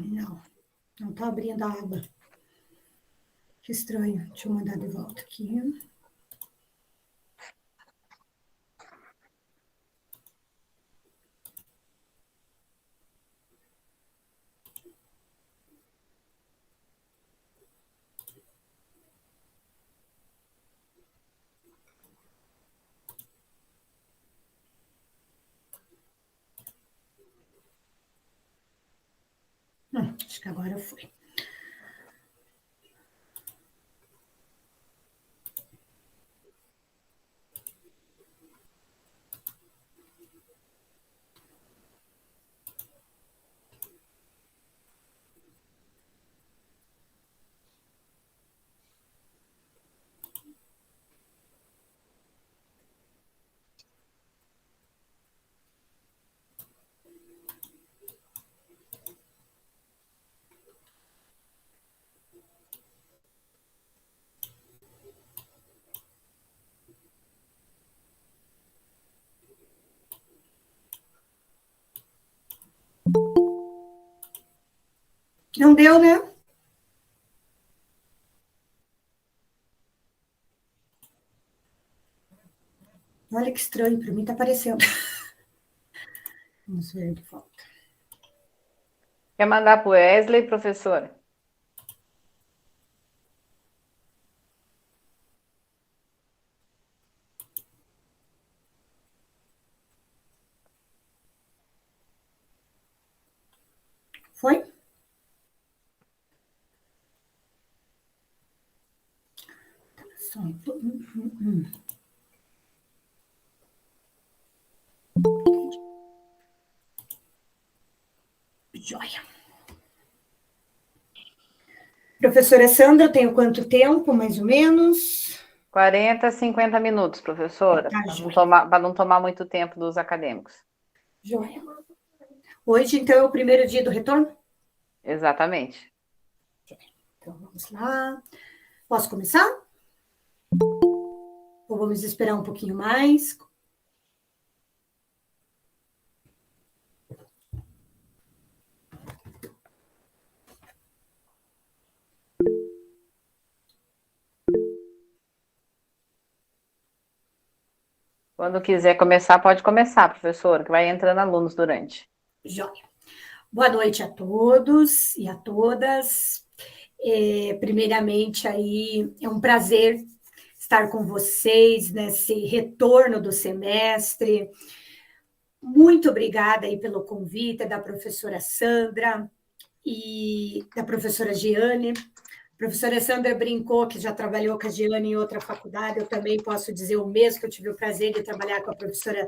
Não, não está abrindo a aba. Que estranho. Deixa eu mandar de volta aqui. Acho que agora foi. Não deu, né? Olha que estranho, para mim está aparecendo. Vamos ver de volta. Quer mandar para o Wesley, professora? Foi? Só Joia. Professora Sandra, tenho quanto tempo, mais ou menos? 40, 50 minutos, professora, Tá, para não tomar muito tempo dos acadêmicos. Joia. Hoje, então, é o primeiro dia do retorno? Exatamente. Então, vamos lá. Posso começar? Ou vamos esperar um pouquinho mais? Quando quiser começar, pode começar, professora, que vai entrando alunos durante. Joia. Boa noite a todos e a todas. Primeiramente, aí, é um prazer estar com vocês nesse retorno do semestre. Muito obrigada aí pelo convite da professora Sandra e da professora Giane. A professora Sandra brincou que já trabalhou com a Giane em outra faculdade, eu também posso dizer o mesmo, que eu tive o prazer de trabalhar com a professora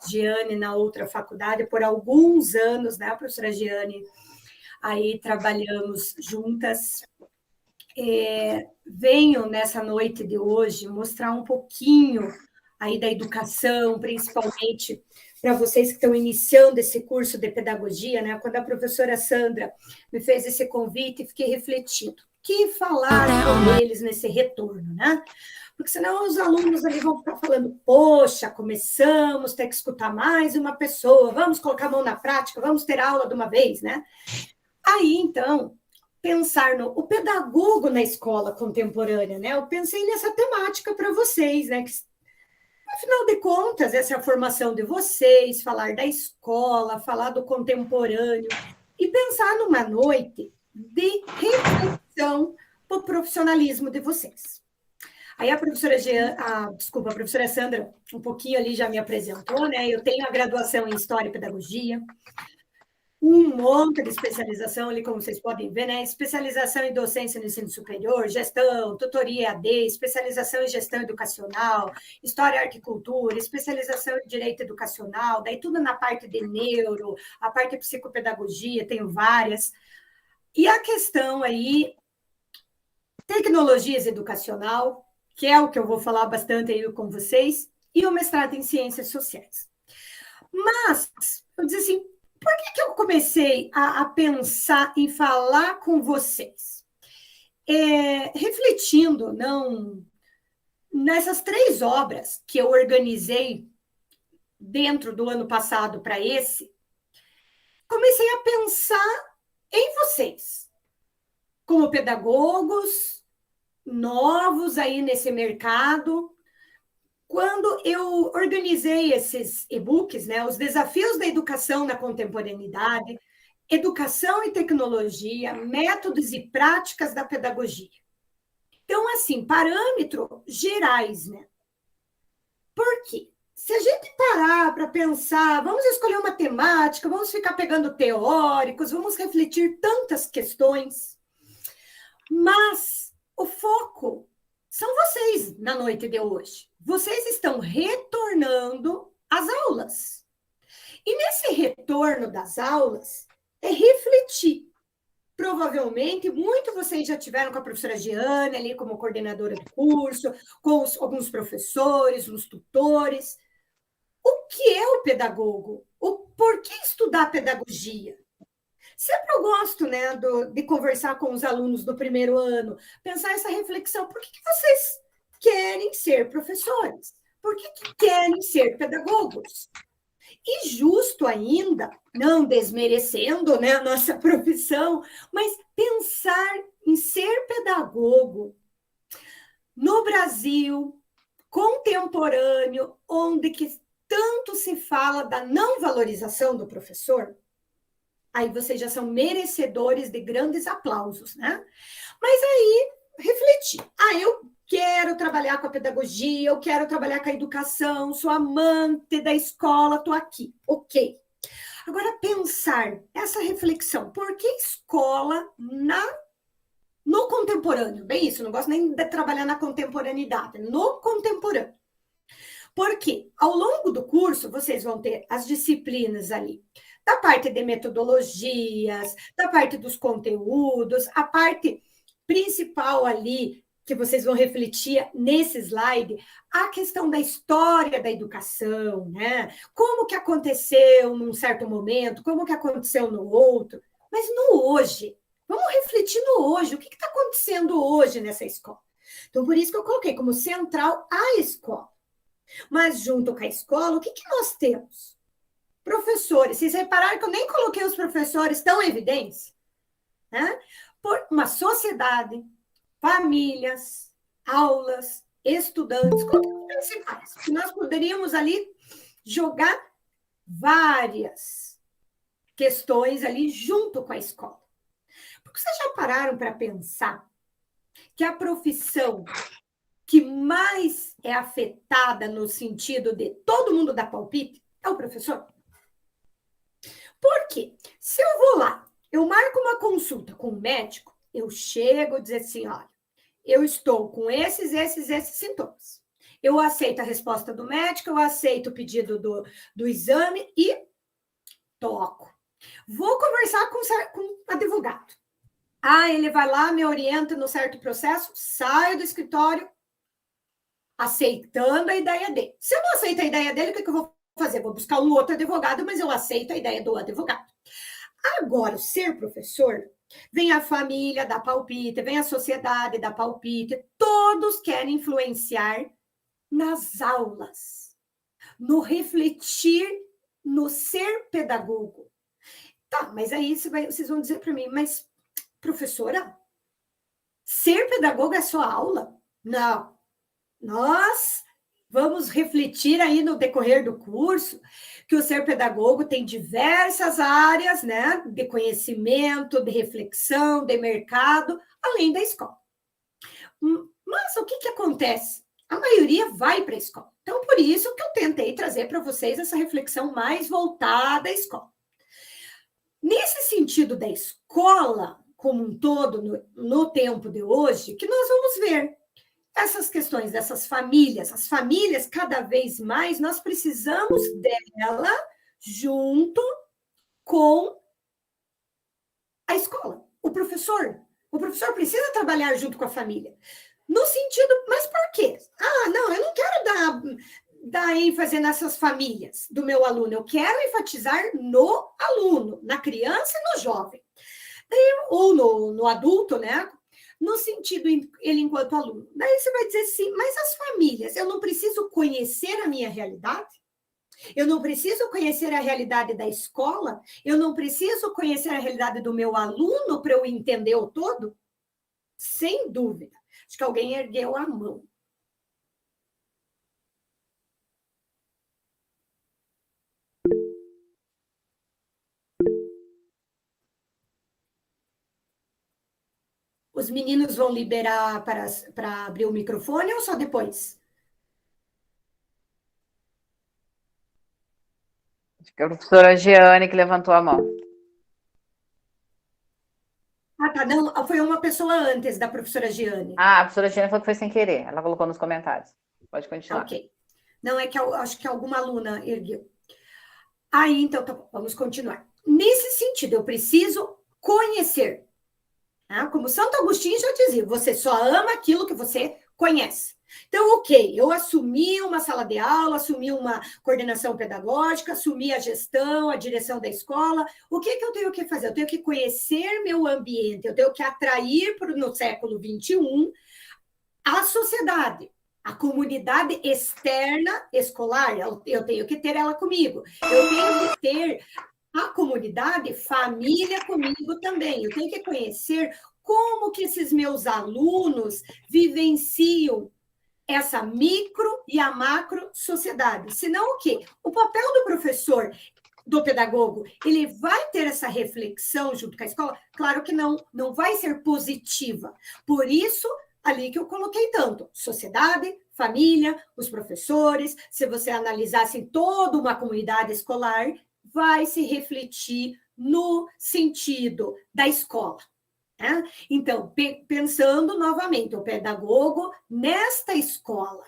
Giane na outra faculdade por alguns anos, né, professora Giane? Aí trabalhamos juntas. Venho nessa noite de hoje mostrar um pouquinho aí da educação, principalmente para vocês que estão iniciando esse curso de pedagogia, né? Quando a professora Sandra me fez esse convite, fiquei refletindo. O que falar com eles nesse retorno, né? Porque senão os alunos ali vão ficar falando, poxa, começamos, ter que escutar mais uma pessoa, vamos colocar a mão na prática, vamos ter aula de uma vez, né? Aí, então, pensar no o pedagogo na escola contemporânea, né? Eu pensei nessa temática para vocês, né? Que, afinal de contas, essa é a formação de vocês, falar da escola, falar do contemporâneo e pensar numa noite de reflexão para o profissionalismo de vocês. Aí a professora a professora Sandra, um pouquinho ali já me apresentou, né? Eu tenho a graduação em História e Pedagogia, um monte de especialização ali, como vocês podem ver, né? Especialização em docência no ensino superior, gestão, tutoria AD, especialização em gestão educacional, história e arquicultura, especialização em direito educacional, daí tudo na parte de neuro, a parte de psicopedagogia, tenho várias. E a questão aí, tecnologias educacional, que é o que eu vou falar bastante aí com vocês, e o mestrado em ciências sociais. Mas, eu disse assim, por que eu comecei a pensar em falar com vocês? Refletindo nessas 3 obras que eu organizei dentro do ano passado para esse, comecei a pensar em vocês, como pedagogos novos aí nesse mercado. Quando eu organizei esses e-books, né, os desafios da educação na contemporaneidade, educação e tecnologia, métodos e práticas da pedagogia. Então, assim, parâmetros gerais, né? Por quê? Se a gente parar para pensar, vamos escolher uma temática, vamos ficar pegando teóricos, vamos refletir tantas questões, mas o foco são vocês na noite de hoje. Vocês estão retornando às aulas. E nesse retorno das aulas, é refletir. Provavelmente, muito vocês já tiveram com a professora Giane ali como coordenadora do curso, com alguns professores, os tutores. O que é o pedagogo? Por que estudar pedagogia? Sempre eu gosto, né, de conversar com os alunos do primeiro ano, pensar essa reflexão. Por que vocês querem ser professores? Por que querem ser pedagogos? E justo ainda, não desmerecendo, né, a nossa profissão, mas pensar em ser pedagogo no Brasil contemporâneo, onde que tanto se fala da não valorização do professor, aí vocês já são merecedores de grandes aplausos, né? Mas aí, refletir. Eu quero trabalhar com a pedagogia, eu quero trabalhar com a educação, sou amante da escola, estou aqui. Ok. Agora, pensar essa reflexão. Por que escola no contemporâneo? Bem isso, não gosto nem de trabalhar na contemporaneidade. No contemporâneo. Porque ao longo do curso, vocês vão ter as disciplinas ali, da parte de metodologias, da parte dos conteúdos, a parte principal ali, que vocês vão refletir nesse slide, a questão da história da educação, né? Como que aconteceu num certo momento, como que aconteceu no outro, mas no hoje. Vamos refletir no hoje, o que está acontecendo hoje nessa escola. Então, por isso que eu coloquei como central a escola. Mas junto com a escola, o que nós temos? Professores. Vocês repararam que eu nem coloquei os professores tão em evidência? Né? Por uma sociedade, famílias, aulas, estudantes, como principais. Que nós poderíamos ali jogar várias questões ali junto com a escola. Porque vocês já pararam para pensar que a profissão que mais é afetada no sentido de todo mundo dar palpite é o professor? Por quê? Se eu vou lá, eu marco uma consulta com o médico, eu chego e dizer assim, olha, eu estou com esses sintomas. Eu aceito a resposta do médico, eu aceito o pedido do exame e toco. Vou conversar com o advogado. Ele vai lá, me orienta no certo processo, saio do escritório aceitando a ideia dele. Se eu não aceito a ideia dele, o que eu vou fazer? Vou buscar um outro advogado, mas eu aceito a ideia do advogado. Agora, ser professor, vem a família dar palpite, vem a sociedade dar palpite, todos querem influenciar nas aulas, no refletir, no ser pedagogo. Tá, mas aí vocês vão dizer para mim, mas professora, ser pedagogo é só aula? Não. Nós vamos refletir aí no decorrer do curso que o ser pedagogo tem diversas áreas, né, de conhecimento, de reflexão, de mercado, além da escola. Mas o que acontece? A maioria vai para a escola. Então, por isso que eu tentei trazer para vocês essa reflexão mais voltada à escola. Nesse sentido da escola como um todo, no tempo de hoje, que nós vamos ver essas questões dessas famílias, as famílias, cada vez mais, nós precisamos dela junto com a escola. O professor precisa trabalhar junto com a família. No sentido, mas por quê? Não, eu não quero dar ênfase nessas famílias do meu aluno, eu quero enfatizar no aluno, na criança e no jovem. Ou no adulto, né? No sentido, ele enquanto aluno. Daí você vai dizer assim, mas as famílias, eu não preciso conhecer a minha realidade? Eu não preciso conhecer a realidade da escola? Eu não preciso conhecer a realidade do meu aluno para eu entender o todo? Sem dúvida. Acho que alguém ergueu a mão. Os meninos vão liberar para abrir o microfone ou só depois? Acho que é a professora Giane que levantou a mão. Ah, tá. Não, foi uma pessoa antes da professora Giane. Ah, a professora Giane falou que foi sem querer. Ela colocou nos comentários. Pode continuar. Ok. Não, é que eu acho que alguma aluna ergueu. Aí, então, tá bom, vamos continuar. Nesse sentido, eu preciso conhecer. Tá? Como Santo Agostinho já dizia, você só ama aquilo que você conhece. Então, ok, eu assumi uma sala de aula, assumi uma coordenação pedagógica, assumi a gestão, a direção da escola. O que eu tenho que fazer? Eu tenho que conhecer meu ambiente, eu tenho que atrair no século XXI a sociedade, a comunidade externa escolar, eu tenho que ter ela comigo. Eu tenho que ter a comunidade família comigo também. Eu tenho que conhecer como que esses meus alunos vivenciam essa micro e a macro sociedade. Senão o quê? O papel do professor, do pedagogo, ele vai ter essa reflexão junto com a escola? Claro que não vai ser positiva. Por isso, ali que eu coloquei tanto, sociedade, família, os professores, se você analisasse em toda uma comunidade escolar, vai se refletir no sentido da escola. Né? Então, pensando novamente, o pedagogo nesta escola.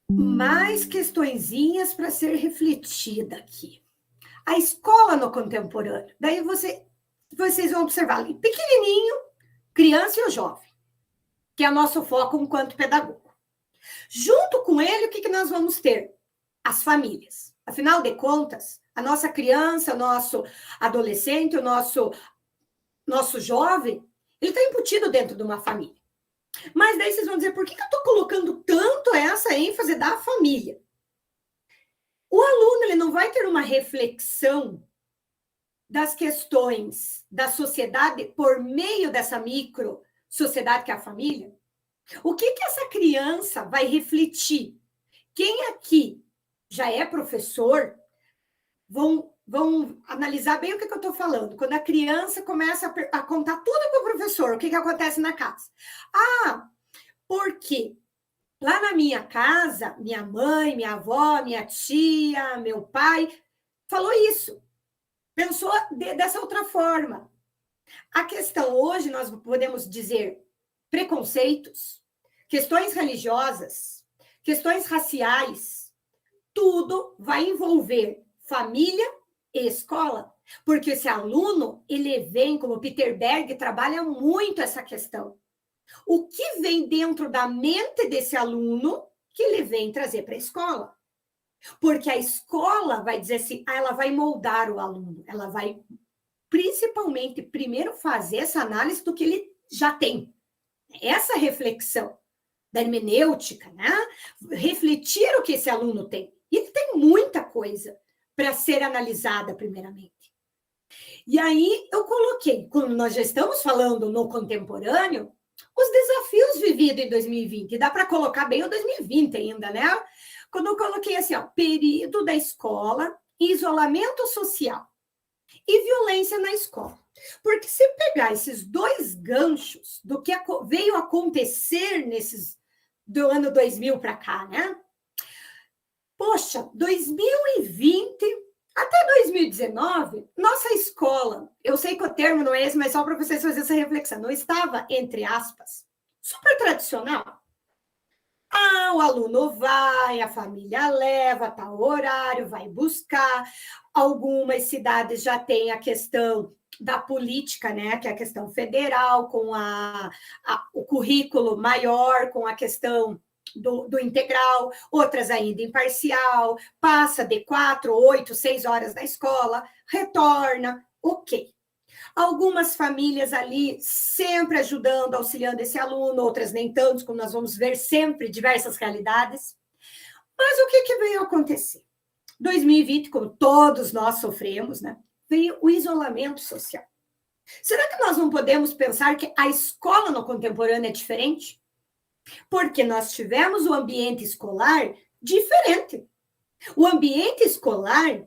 Mais questõezinhas para ser refletida aqui. A escola no contemporâneo. Daí vocês vão observar ali, pequenininho, criança e o jovem, que é o nosso foco enquanto pedagogo. Junto com ele, o que nós vamos ter? As famílias. Afinal de contas, a nossa criança, o nosso adolescente, o nosso jovem, ele está embutido dentro de uma família. Mas daí vocês vão dizer, por que eu estou colocando tanto essa ênfase da família? O aluno ele não vai ter uma reflexão das questões da sociedade por meio dessa micro sociedade que é a família? O que essa criança vai refletir? Quem aqui já é professor vão analisar bem o que eu estou falando. Quando a criança começa a contar tudo para o professor, o que acontece na casa? Ah, porque lá na minha casa, minha mãe, minha avó, minha tia, meu pai, falou isso. Pensou dessa outra forma. A questão hoje, nós podemos dizer preconceitos, questões religiosas, questões raciais, tudo vai envolver família e escola, porque esse aluno, ele vem, como Peter Berg, trabalha muito essa questão. O que vem dentro da mente desse aluno que ele vem trazer para a escola? Porque a escola vai dizer assim, ela vai moldar o aluno, ela vai principalmente primeiro fazer essa análise do que ele já tem. Essa reflexão da hermenêutica, né? Refletir o que esse aluno tem. E ele tem muita coisa para ser analisada primeiramente. E aí eu coloquei, quando nós já estamos falando no contemporâneo, os desafios vividos em 2020. E dá para colocar bem o 2020 ainda, né? Quando eu coloquei assim, ó, período da escola, isolamento social e violência na escola. Porque se pegar esses dois ganchos do que veio acontecer do ano 2000 para cá, né? Poxa, 2020 até 2019, nossa escola, eu sei que o termo não é esse, mas só para vocês fazerem essa reflexão, não estava, entre aspas, super tradicional. Ah, o aluno vai, a família leva, tal horário, vai buscar. Algumas cidades já têm a questão da política, né, que é a questão federal, com o currículo maior, com a questão do integral, outras ainda em parcial, passa de 4, 8, 6 horas na escola, retorna, ok. Algumas famílias ali sempre ajudando, auxiliando esse aluno, outras nem tanto, como nós vamos ver sempre diversas realidades. Mas o que veio acontecer? 2020, como todos nós sofremos, né? Veio o isolamento social. Será que nós não podemos pensar que a escola no contemporâneo é diferente? Porque nós tivemos o ambiente escolar diferente. O ambiente escolar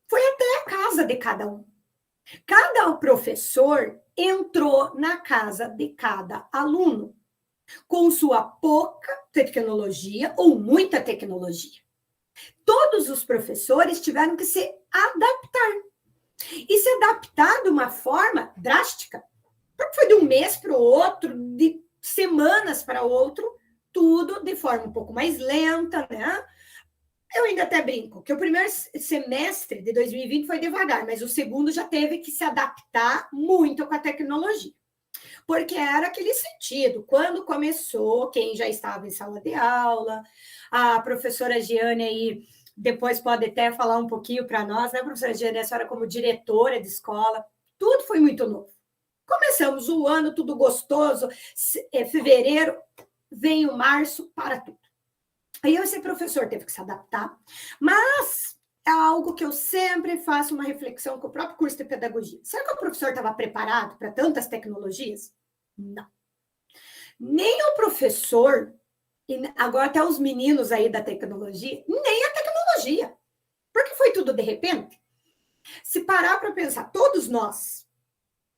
foi até a casa de cada um. Cada professor entrou na casa de cada aluno, com sua pouca tecnologia ou muita tecnologia. Todos os professores tiveram que se adaptar. E se adaptar de uma forma drástica. Porque foi de um mês para o outro, de semanas para o outro, tudo de forma um pouco mais lenta, né? Eu ainda até brinco que o primeiro semestre de 2020 foi devagar, mas o segundo já teve que se adaptar muito com a tecnologia. Porque era aquele sentido, quando começou, quem já estava em sala de aula, a professora Giane aí, depois pode até falar um pouquinho para nós, né, professora Giane, a senhora como diretora de escola, tudo foi muito novo. Começamos o ano, tudo gostoso, fevereiro, vem o março, para tudo. Aí esse professor teve que se adaptar, mas é algo que eu sempre faço uma reflexão com o próprio curso de pedagogia. Será que o professor estava preparado para tantas tecnologias? Não. Nem o professor, e agora até os meninos aí da tecnologia, nem a tecnologia, porque foi tudo de repente. Se parar para pensar, todos nós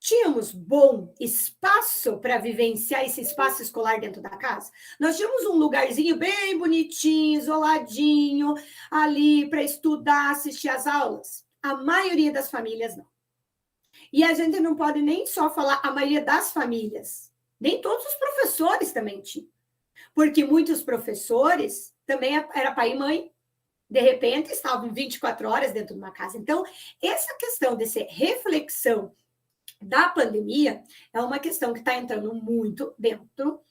tínhamos bom espaço para vivenciar esse espaço escolar dentro da casa? Nós tínhamos um lugarzinho bem bonitinho, isoladinho, ali para estudar, assistir às aulas? A maioria das famílias não. E a gente não pode nem só falar a maioria das famílias, nem todos os professores também tinham. Porque muitos professores também era pai e mãe, de repente estavam 24 horas dentro de uma casa. Então, essa questão dessa reflexão da pandemia é uma questão que está entrando muito dentro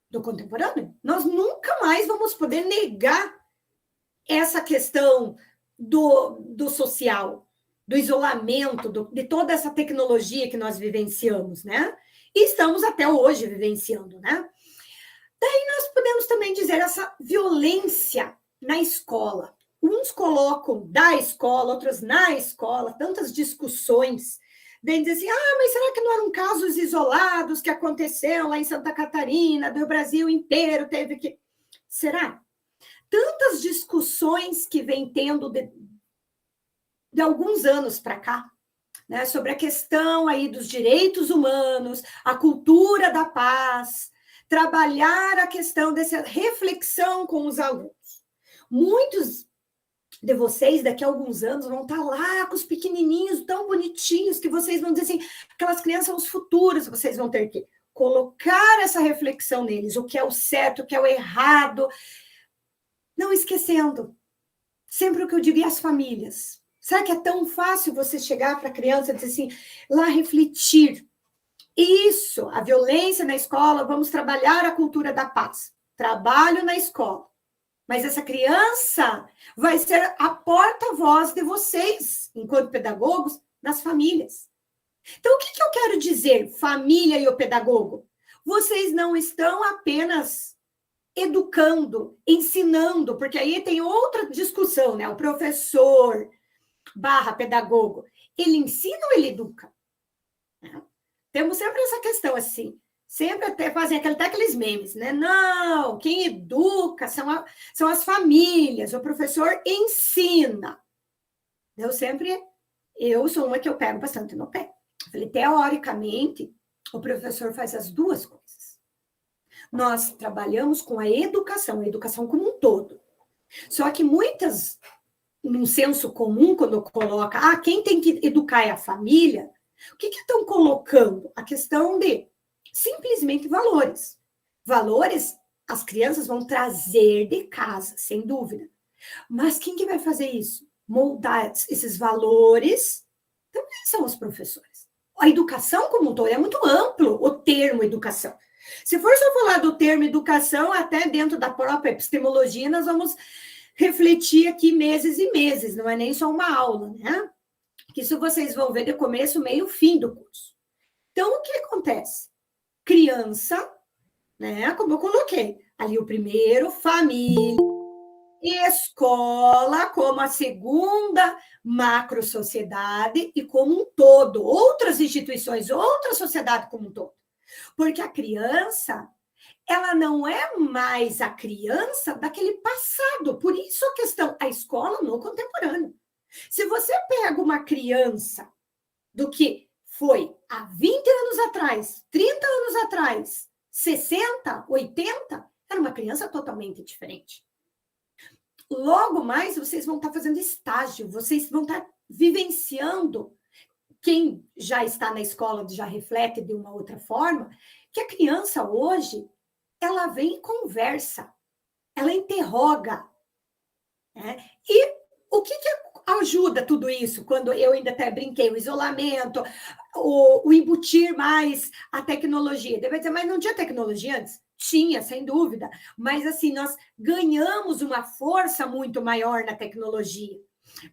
do contemporâneo. Nós nunca mais vamos poder negar essa questão do social, do isolamento, de toda essa tecnologia que nós vivenciamos, né? E estamos até hoje vivenciando, né? Daí nós podemos também dizer essa violência na escola. Uns colocam da escola, outros na escola, tantas discussões. Daí dizem assim, mas será que não eram casos isolados que aconteceram lá em Santa Catarina, do Brasil inteiro teve que... Será? Tantas discussões que vem tendo de alguns anos para cá, né, sobre a questão aí dos direitos humanos, a cultura da paz, trabalhar a questão dessa reflexão com os alunos. Muitos de vocês, daqui a alguns anos, vão estar lá com os pequenininhos tão bonitinhos que vocês vão dizer assim, aquelas crianças são os futuros, vocês vão ter que colocar essa reflexão neles, o que é o certo, o que é o errado, não esquecendo, sempre o que eu digo, e as famílias. Será que é tão fácil você chegar para a criança e dizer assim, lá refletir? Isso, a violência na escola, vamos trabalhar a cultura da paz. Trabalho na escola. Mas essa criança vai ser a porta-voz de vocês, enquanto pedagogos, nas famílias. Então, o que eu quero dizer, família e o pedagogo? Vocês não estão apenas educando, ensinando, porque aí tem outra discussão, né? O professor / pedagogo, ele ensina ou ele educa? Temos sempre essa questão assim, sempre até fazem até aqueles memes, né? Não, quem educa são as famílias, o professor ensina. Eu sou uma que eu pego bastante no pé. Eu falei, teoricamente, o professor faz as duas coisas. Nós trabalhamos com a educação como um todo. Só que muitas, num senso comum, quando coloca, quem tem que educar é a família, o que estão colocando? A questão de simplesmente valores. Valores, as crianças vão trazer de casa, sem dúvida. Mas quem que vai fazer isso? Moldar esses valores também são os professores. A educação como um todo é muito amplo, o termo educação. Se for só falar do termo educação, até dentro da própria epistemologia, nós vamos refletir aqui meses e meses, não é nem só uma aula, né? que isso vocês vão ver de começo, meio, fim do curso. Então, o que acontece? Criança, né, como eu coloquei, ali o primeiro, família, escola como a segunda macro-sociedade e como um todo, outras instituições, outra sociedade como um todo. Porque a criança, ela não é mais a criança daquele passado. Por isso a questão, a escola no contemporâneo. Se você pega uma criança do que foi há 20 anos atrás, 30 anos atrás, 60, 80, era uma criança totalmente diferente. Logo mais, vocês vão estar fazendo estágio, vocês vão estar vivenciando. Quem já está na escola já reflete de uma outra forma, que a criança hoje, ela vem e conversa, ela interroga. Né? E o que ajuda tudo isso? Quando eu ainda até brinquei, o isolamento, o embutir mais a tecnologia. Deve dizer, mas não tinha tecnologia antes? Tinha, sem dúvida. Mas, assim, nós ganhamos uma força muito maior na tecnologia.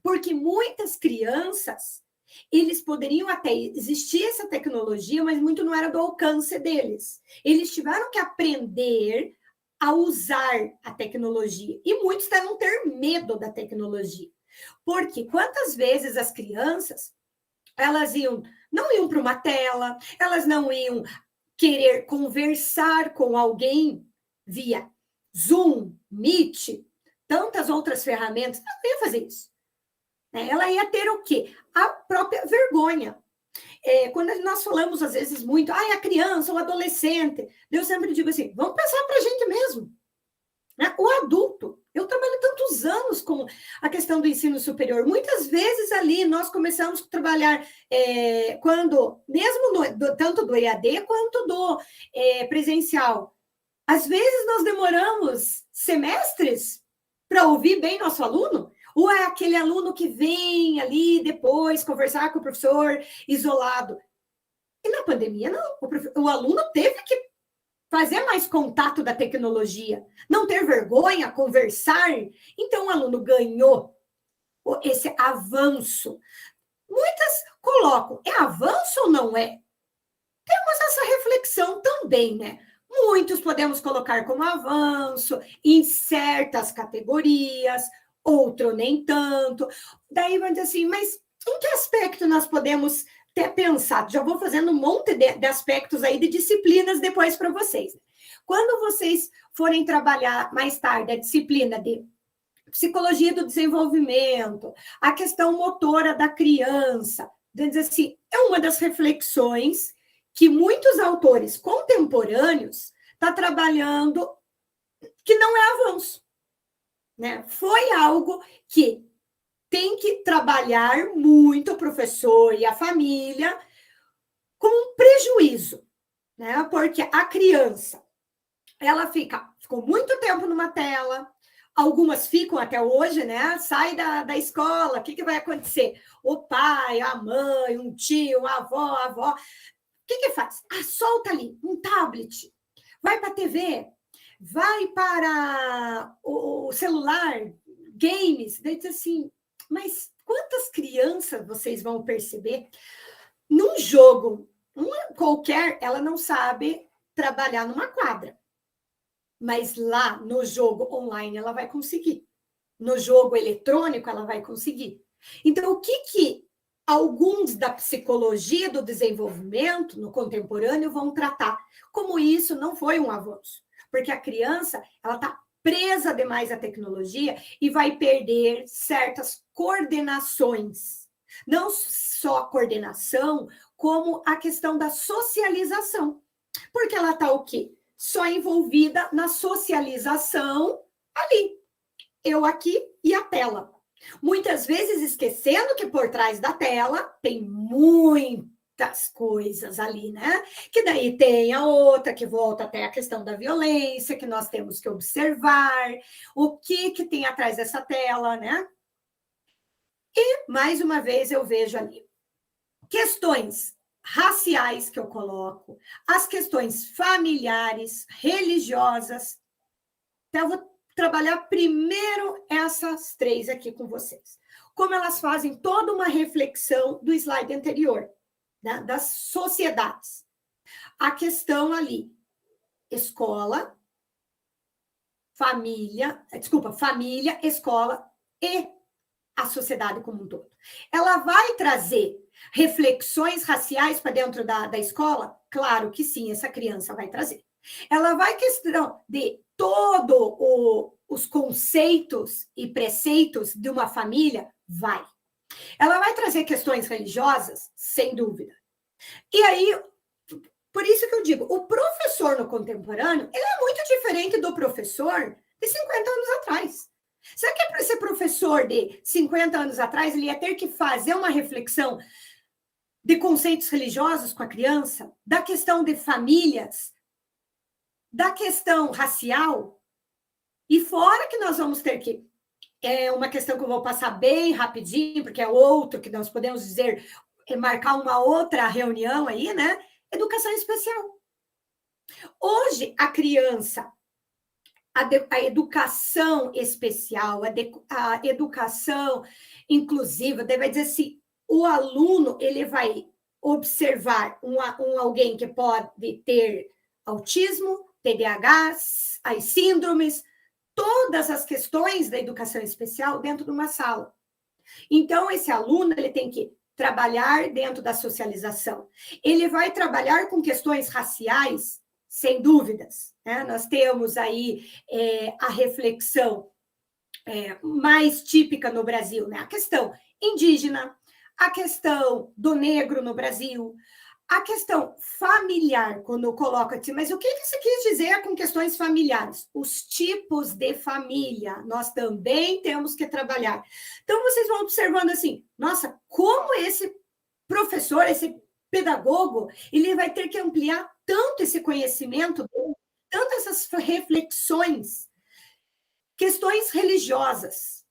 Porque muitas crianças, eles poderiam até existir essa tecnologia, mas muito não era do alcance deles. Eles tiveram que aprender a usar a tecnologia. E muitos devem ter medo da tecnologia. Porque quantas vezes as crianças, elas não iam para uma tela, elas não iam querer conversar com alguém via Zoom, Meet, tantas outras ferramentas, ela não ia fazer isso. Ela ia ter o quê? A própria vergonha. Quando nós falamos, às vezes, muito, a criança, o adolescente, eu sempre digo assim, vamos pensar para a gente mesmo. Né? O adulto, eu trabalho tantos anos com a questão do ensino superior, muitas vezes ali nós começamos a trabalhar quando, mesmo tanto do EAD quanto do presencial, às vezes nós demoramos semestres para ouvir bem nosso aluno, ou é aquele aluno que vem ali depois conversar com o professor isolado. E na pandemia, não, o aluno teve que fazer mais contato da tecnologia, não ter vergonha, conversar. Então, o aluno ganhou esse avanço. Muitas colocam, é avanço ou não é? Temos essa reflexão também, né? Muitos podemos colocar como avanço em certas categorias, outro nem tanto. Daí vai dizer assim, mas em que aspecto nós podemos ter pensado? Já vou fazendo um monte de aspectos aí de disciplinas depois para vocês. Quando vocês forem trabalhar mais tarde a disciplina de psicologia do desenvolvimento, a questão motora da criança, dizer assim, é uma das reflexões que muitos autores contemporâneos estão trabalhando que não é avanço. Né? Foi algo que tem que trabalhar muito o professor e a família com um prejuízo, né? Porque a criança, ela ficou muito tempo numa tela, algumas ficam até hoje, né? Sai da escola, o que vai acontecer? O pai, a mãe, um tio, a avó, o que faz? Solta ali um tablet, vai para a TV, vai para o celular, games, daí diz assim, mas quantas crianças vocês vão perceber num jogo qualquer, ela não sabe trabalhar numa quadra, mas lá no jogo online ela vai conseguir, no jogo eletrônico ela vai conseguir. Então, o que alguns da psicologia do desenvolvimento no contemporâneo vão tratar? Como isso não foi um avanço, porque a criança, ela está presa demais à tecnologia e vai perder certas coordenações. Não só a coordenação, como a questão da socialização. Porque ela está o quê? Só envolvida na socialização ali. Eu aqui e a tela. Muitas vezes esquecendo que por trás da tela tem muitas coisas ali, né? Que daí tem a outra que volta até a questão da violência, que nós temos que observar, o que tem atrás dessa tela, né? E, mais uma vez, eu vejo ali questões raciais que eu coloco, as questões familiares, religiosas. Então, eu vou trabalhar primeiro essas três aqui com vocês. como elas fazem toda uma reflexão do slide anterior, né, das sociedades. A questão ali, escola, família, escola e a sociedade como um todo. Ela vai trazer reflexões raciais para dentro da escola? Claro que sim, essa criança vai trazer. Ela vai questão de todos os conceitos e preceitos de uma família? Vai. Ela vai trazer questões religiosas? Sem dúvida. E aí, por isso que eu digo, o professor no contemporâneo, ele é muito diferente do professor de 50 anos atrás. Será que para esse professor de 50 anos atrás, ele ia ter que fazer uma reflexão de conceitos religiosos com a criança, da questão de famílias, da questão racial? E fora que nós vamos ter que... É uma questão que eu vou passar bem rapidinho, porque é outro que nós podemos dizer, marcar uma outra reunião aí, né? Educação especial. Hoje, a criança, a educação especial, a educação inclusiva, vai dizer assim, o aluno, ele vai observar alguém que pode ter autismo, TDAH, as síndromes, todas as questões da educação especial dentro de uma sala. Então, esse aluno, ele tem que trabalhar dentro da socialização. Ele vai trabalhar com questões raciais, sem dúvidas, né? Nós temos aí a reflexão mais típica no Brasil, né? A questão indígena, a questão do negro no Brasil, a questão familiar, quando eu coloco aqui, mas o que você quis dizer com questões familiares? Os tipos de família, nós também temos que trabalhar. Então, vocês vão observando assim, nossa, como esse professor, esse pedagogo, ele vai ter que ampliar tanto esse conhecimento, tanto essas reflexões, questões religiosas,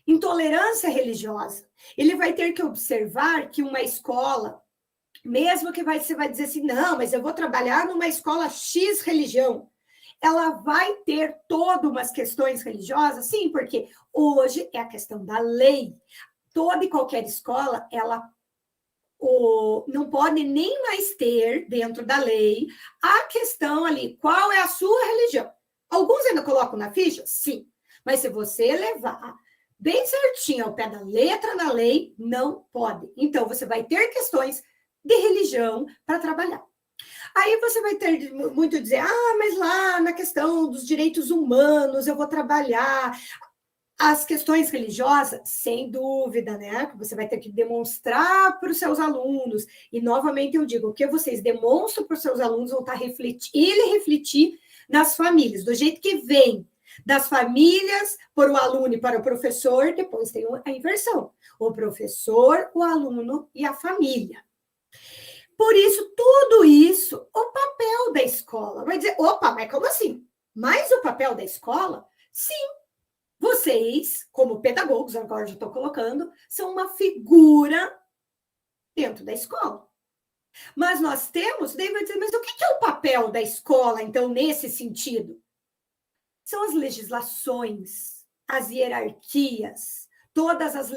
intolerância religiosa. Ele vai ter que observar que uma escola, mesmo que você vai dizer assim, não, mas eu vou trabalhar numa escola X religião, ela vai ter todas umas questões religiosas, sim, porque hoje é a questão da lei. Toda e qualquer escola, ela não pode nem mais ter, dentro da lei, a questão ali, qual é a sua religião. Alguns ainda colocam na ficha? Sim. Mas se você levar bem certinho ao pé da letra na lei, não pode. Então, você vai ter questões de religião para trabalhar. Aí você vai ter muito dizer, mas lá na questão dos direitos humanos eu vou trabalhar. As questões religiosas, sem dúvida, né? Que você vai ter que demonstrar para os seus alunos. E, novamente, eu digo, o que vocês demonstram para os seus alunos vão estar refletir nas famílias, do jeito que vem. Das famílias, por o aluno e para o professor, depois tem a inversão. O professor, o aluno e a família. Por isso, tudo isso, o papel da escola. Vai dizer, opa, mas como assim? Mas o papel da escola? Sim. Vocês, como pedagogos, agora já estou colocando, são uma figura dentro da escola. Mas nós temos, daí vai dizer, mas o que é o papel da escola, então, nesse sentido? São as legislações, as hierarquias, todas as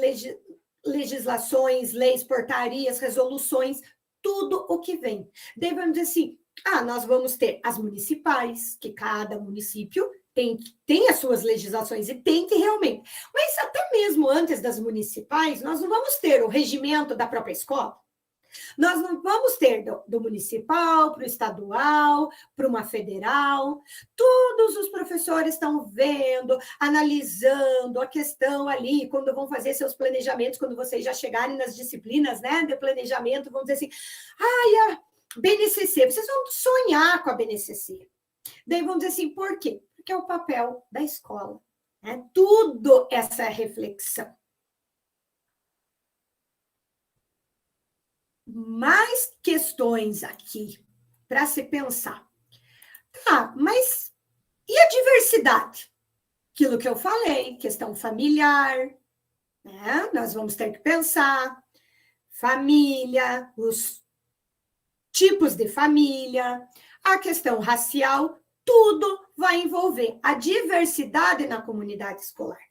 legislações, leis, portarias, resoluções, tudo o que vem. Daí vamos dizer assim, nós vamos ter as municipais, que cada município tem as suas legislações e tem que realmente. Mas até mesmo antes das municipais, nós não vamos ter o regimento da própria escola. Nós não vamos ter do municipal para o estadual, para uma federal. Todos os professores estão vendo, analisando a questão ali, quando vão fazer seus planejamentos, quando vocês já chegarem nas disciplinas, né, de planejamento, vão dizer assim, a BNCC, vocês vão sonhar com a BNCC. Daí vão dizer assim, por quê? Porque é o papel da escola. Né? Tudo essa reflexão. Mais questões aqui para se pensar. Mas e a diversidade? Aquilo que eu falei, questão familiar, né? Nós vamos ter que pensar, família, os tipos de família, a questão racial, tudo vai envolver a diversidade na comunidade escolar.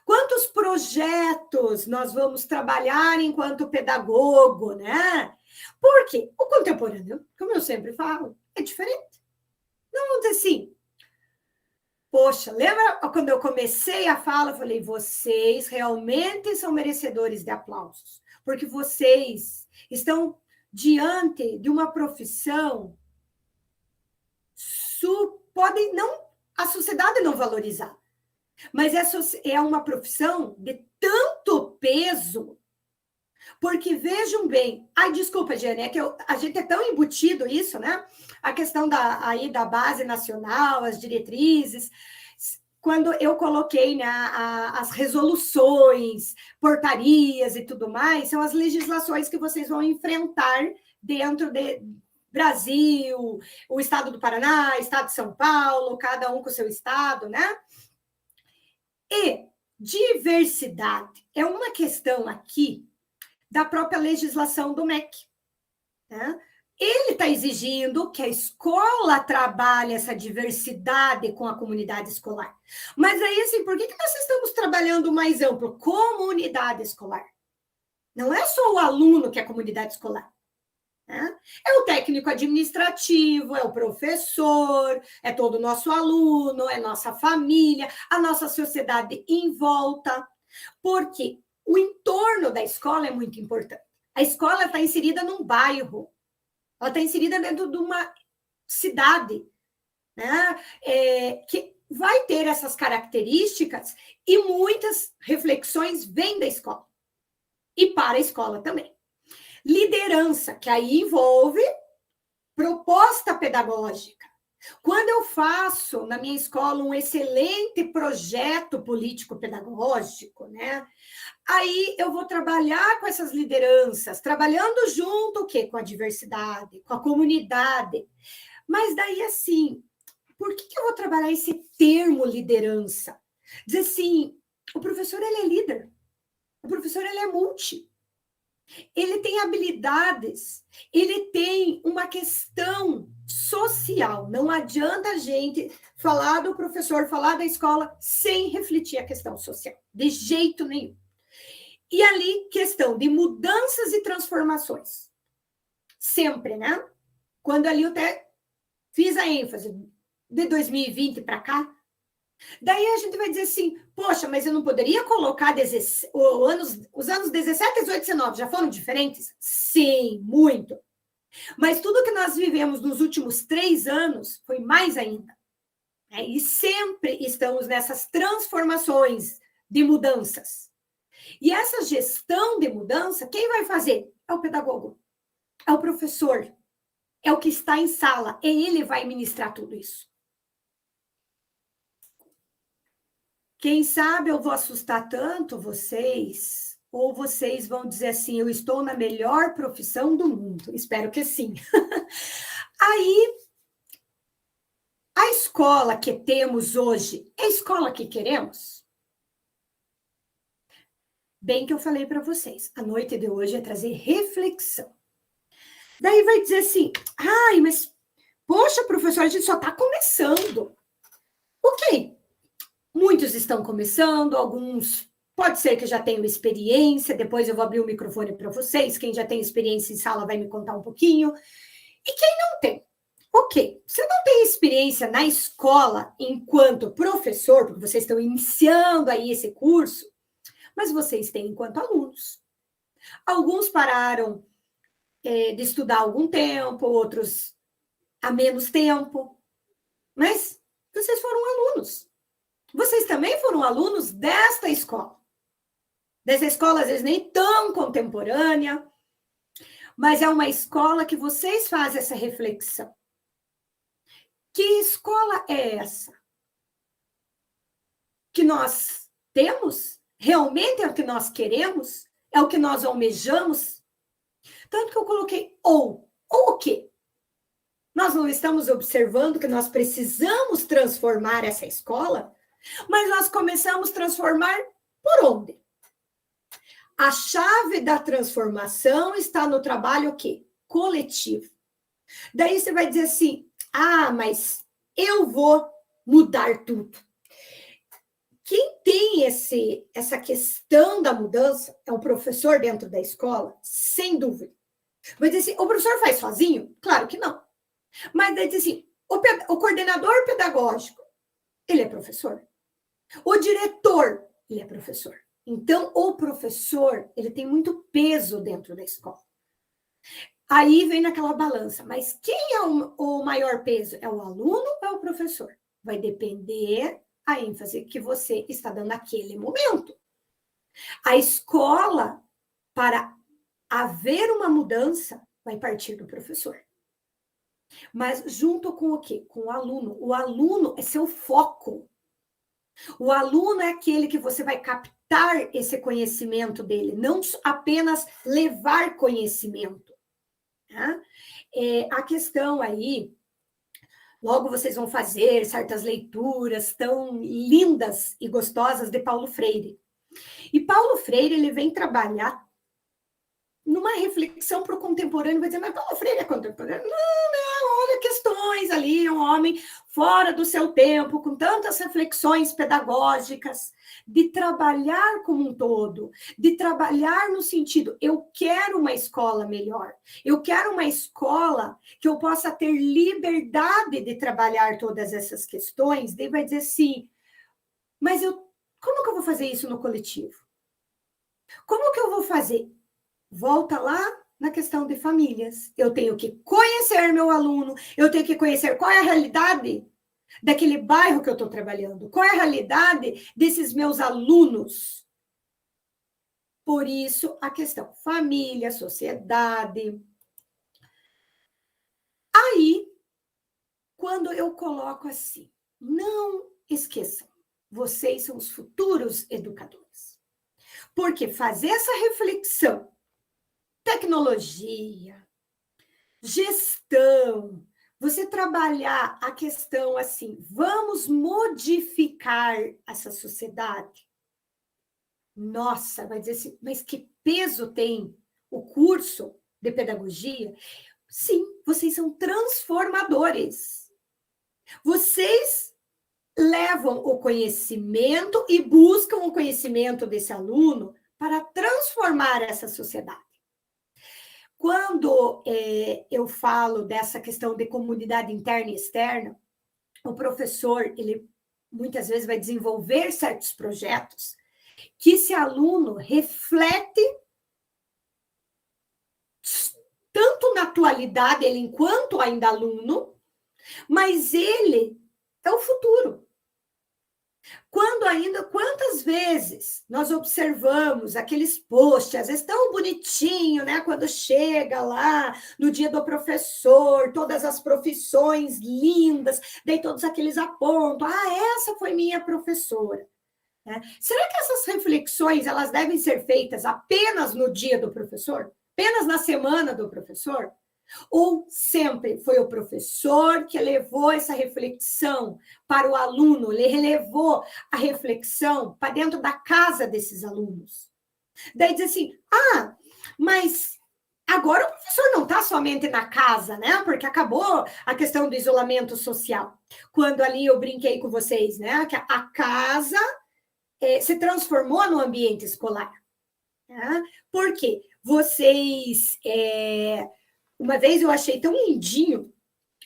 Quantos projetos nós vamos trabalhar enquanto pedagogo, né? Porque o contemporâneo, como eu sempre falo, é diferente. Não vamos dizer assim, poxa, lembra quando eu comecei a fala, eu falei, vocês realmente são merecedores de aplausos, porque vocês estão diante de uma profissão, podem não, a sociedade não valorizar, mas é uma profissão de tanto peso, porque vejam bem, ai, desculpa, Jane, é que a gente é tão embutido isso, né? A questão da base nacional, as diretrizes, quando eu coloquei, né, as resoluções, portarias e tudo mais, são as legislações que vocês vão enfrentar dentro de Brasil, o estado do Paraná, estado de São Paulo, cada um com o seu estado, né? E diversidade é uma questão aqui da própria legislação do MEC, né? Ele está exigindo que a escola trabalhe essa diversidade com a comunidade escolar. Mas aí, assim, por que nós estamos trabalhando mais amplo? Comunidade escolar. Não é só o aluno que é a comunidade escolar. Né? É o técnico administrativo, é o professor, é todo o nosso aluno, é nossa família, a nossa sociedade em volta. Porque o entorno da escola é muito importante. A escola está inserida num bairro, ela está inserida dentro de uma cidade, né? Que vai ter essas características e muitas reflexões vêm da escola e para a escola também. Liderança, que aí envolve proposta pedagógica. Quando eu faço na minha escola um excelente projeto político-pedagógico, né? Aí eu vou trabalhar com essas lideranças, trabalhando junto o quê? Com a diversidade, com a comunidade. Mas daí, assim, por que eu vou trabalhar esse termo liderança? Dizer assim, o professor, ele é líder. O professor, ele é multi. Ele tem habilidades, ele tem uma questão social. Não adianta a gente falar do professor, falar da escola, sem refletir a questão social, de jeito nenhum. E ali, questão de mudanças e transformações. Sempre, né? Quando ali eu até fiz a ênfase de 2020 para cá, daí a gente vai dizer assim, poxa, mas eu não poderia colocar os anos 17, 18, 19 já foram diferentes? Sim, muito. Mas tudo que nós vivemos nos últimos 3 anos foi mais ainda. Né? E sempre estamos nessas transformações de mudanças. E essa gestão de mudança, quem vai fazer? É o pedagogo, é o professor, é o que está em sala, ele vai ministrar tudo isso. Quem sabe eu vou assustar tanto vocês, ou vocês vão dizer assim, eu estou na melhor profissão do mundo. Espero que sim. Aí, a escola que temos hoje, é a escola que queremos? Bem que eu falei para vocês, a noite de hoje é trazer reflexão. Daí vai dizer assim, ai, mas, poxa, professor, a gente só está começando. Ok, muitos estão começando, alguns pode ser que já tenham experiência, depois eu vou abrir o microfone para vocês, quem já tem experiência em sala vai me contar um pouquinho. E quem não tem? Ok, você não tem experiência na escola enquanto professor, porque vocês estão iniciando aí esse curso, mas vocês têm enquanto alunos. Alguns pararam de estudar há algum tempo, outros há menos tempo, mas vocês foram alunos. Vocês também foram alunos desta escola. Dessa escola, às vezes, nem tão contemporânea, mas é uma escola que vocês fazem essa reflexão. Que escola é essa? Que nós temos? Realmente é o que nós queremos? É o que nós almejamos? Tanto que eu coloquei ou o quê? Nós não estamos observando que nós precisamos transformar essa escola, mas nós começamos a transformar por onde? A chave da transformação está no trabalho o quê? Coletivo. Daí você vai dizer assim, mas eu vou mudar tudo. quem tem essa questão da mudança é o professor dentro da escola, sem dúvida. Vai dizer assim, o professor faz sozinho? Claro que não. Mas daí diz assim, o coordenador pedagógico, ele é professor. O diretor, ele é professor. Então, o professor, ele tem muito peso dentro da escola. Aí vem naquela balança, mas quem é o maior peso? É o aluno ou é o professor? Vai depender a ênfase que você está dando naquele momento. A escola, para haver uma mudança, vai partir do professor. Mas junto com o quê? Com o aluno. O aluno é seu foco. O aluno é aquele que você vai captar esse conhecimento dele, não apenas levar conhecimento. Tá? A questão aí, logo vocês vão fazer certas leituras tão lindas e gostosas de Paulo Freire. E Paulo Freire, ele vem trabalhar numa reflexão para o contemporâneo, vai dizer, mas Paulo Freire é contemporâneo? Não, olha questões ali, um homem fora do seu tempo, com tantas reflexões pedagógicas, de trabalhar como um todo, de trabalhar no sentido, eu quero uma escola melhor, eu quero uma escola que eu possa ter liberdade de trabalhar todas essas questões, daí vai dizer assim, mas como que eu vou fazer isso no coletivo? Como que eu vou fazer? Volta lá na questão de famílias. Eu tenho que conhecer meu aluno, eu tenho que conhecer qual é a realidade daquele bairro que eu estou trabalhando, qual é a realidade desses meus alunos. Por isso, a questão família, sociedade. Aí, quando eu coloco assim, não esqueçam, vocês são os futuros educadores. Porque fazer essa reflexão, tecnologia, gestão, você trabalhar a questão assim, vamos modificar essa sociedade? Nossa, vai dizer assim, mas que peso tem o curso de pedagogia? Sim, vocês são transformadores. Vocês levam o conhecimento e buscam o conhecimento desse aluno para transformar essa sociedade. Quando eu falo dessa questão de comunidade interna e externa, o professor, ele muitas vezes vai desenvolver certos projetos que esse aluno reflete tanto na atualidade, ele enquanto ainda aluno, mas ele é o futuro. Quantas vezes nós observamos aqueles posts, às vezes tão bonitinho, né? Quando chega lá no dia do professor, todas as profissões lindas, daí todos aqueles apontam, essa foi minha professora. Né? Será que essas reflexões, elas devem ser feitas apenas no dia do professor? Apenas na semana do professor? Ou sempre foi o professor que levou essa reflexão para o aluno, ele relevou a reflexão para dentro da casa desses alunos? Daí diz assim, mas agora o professor não está somente na casa, né? Porque acabou a questão do isolamento social. Quando ali eu brinquei com vocês, né? Que a casa se transformou no ambiente escolar. Né? Por quê? Vocês... Uma vez eu achei tão lindinho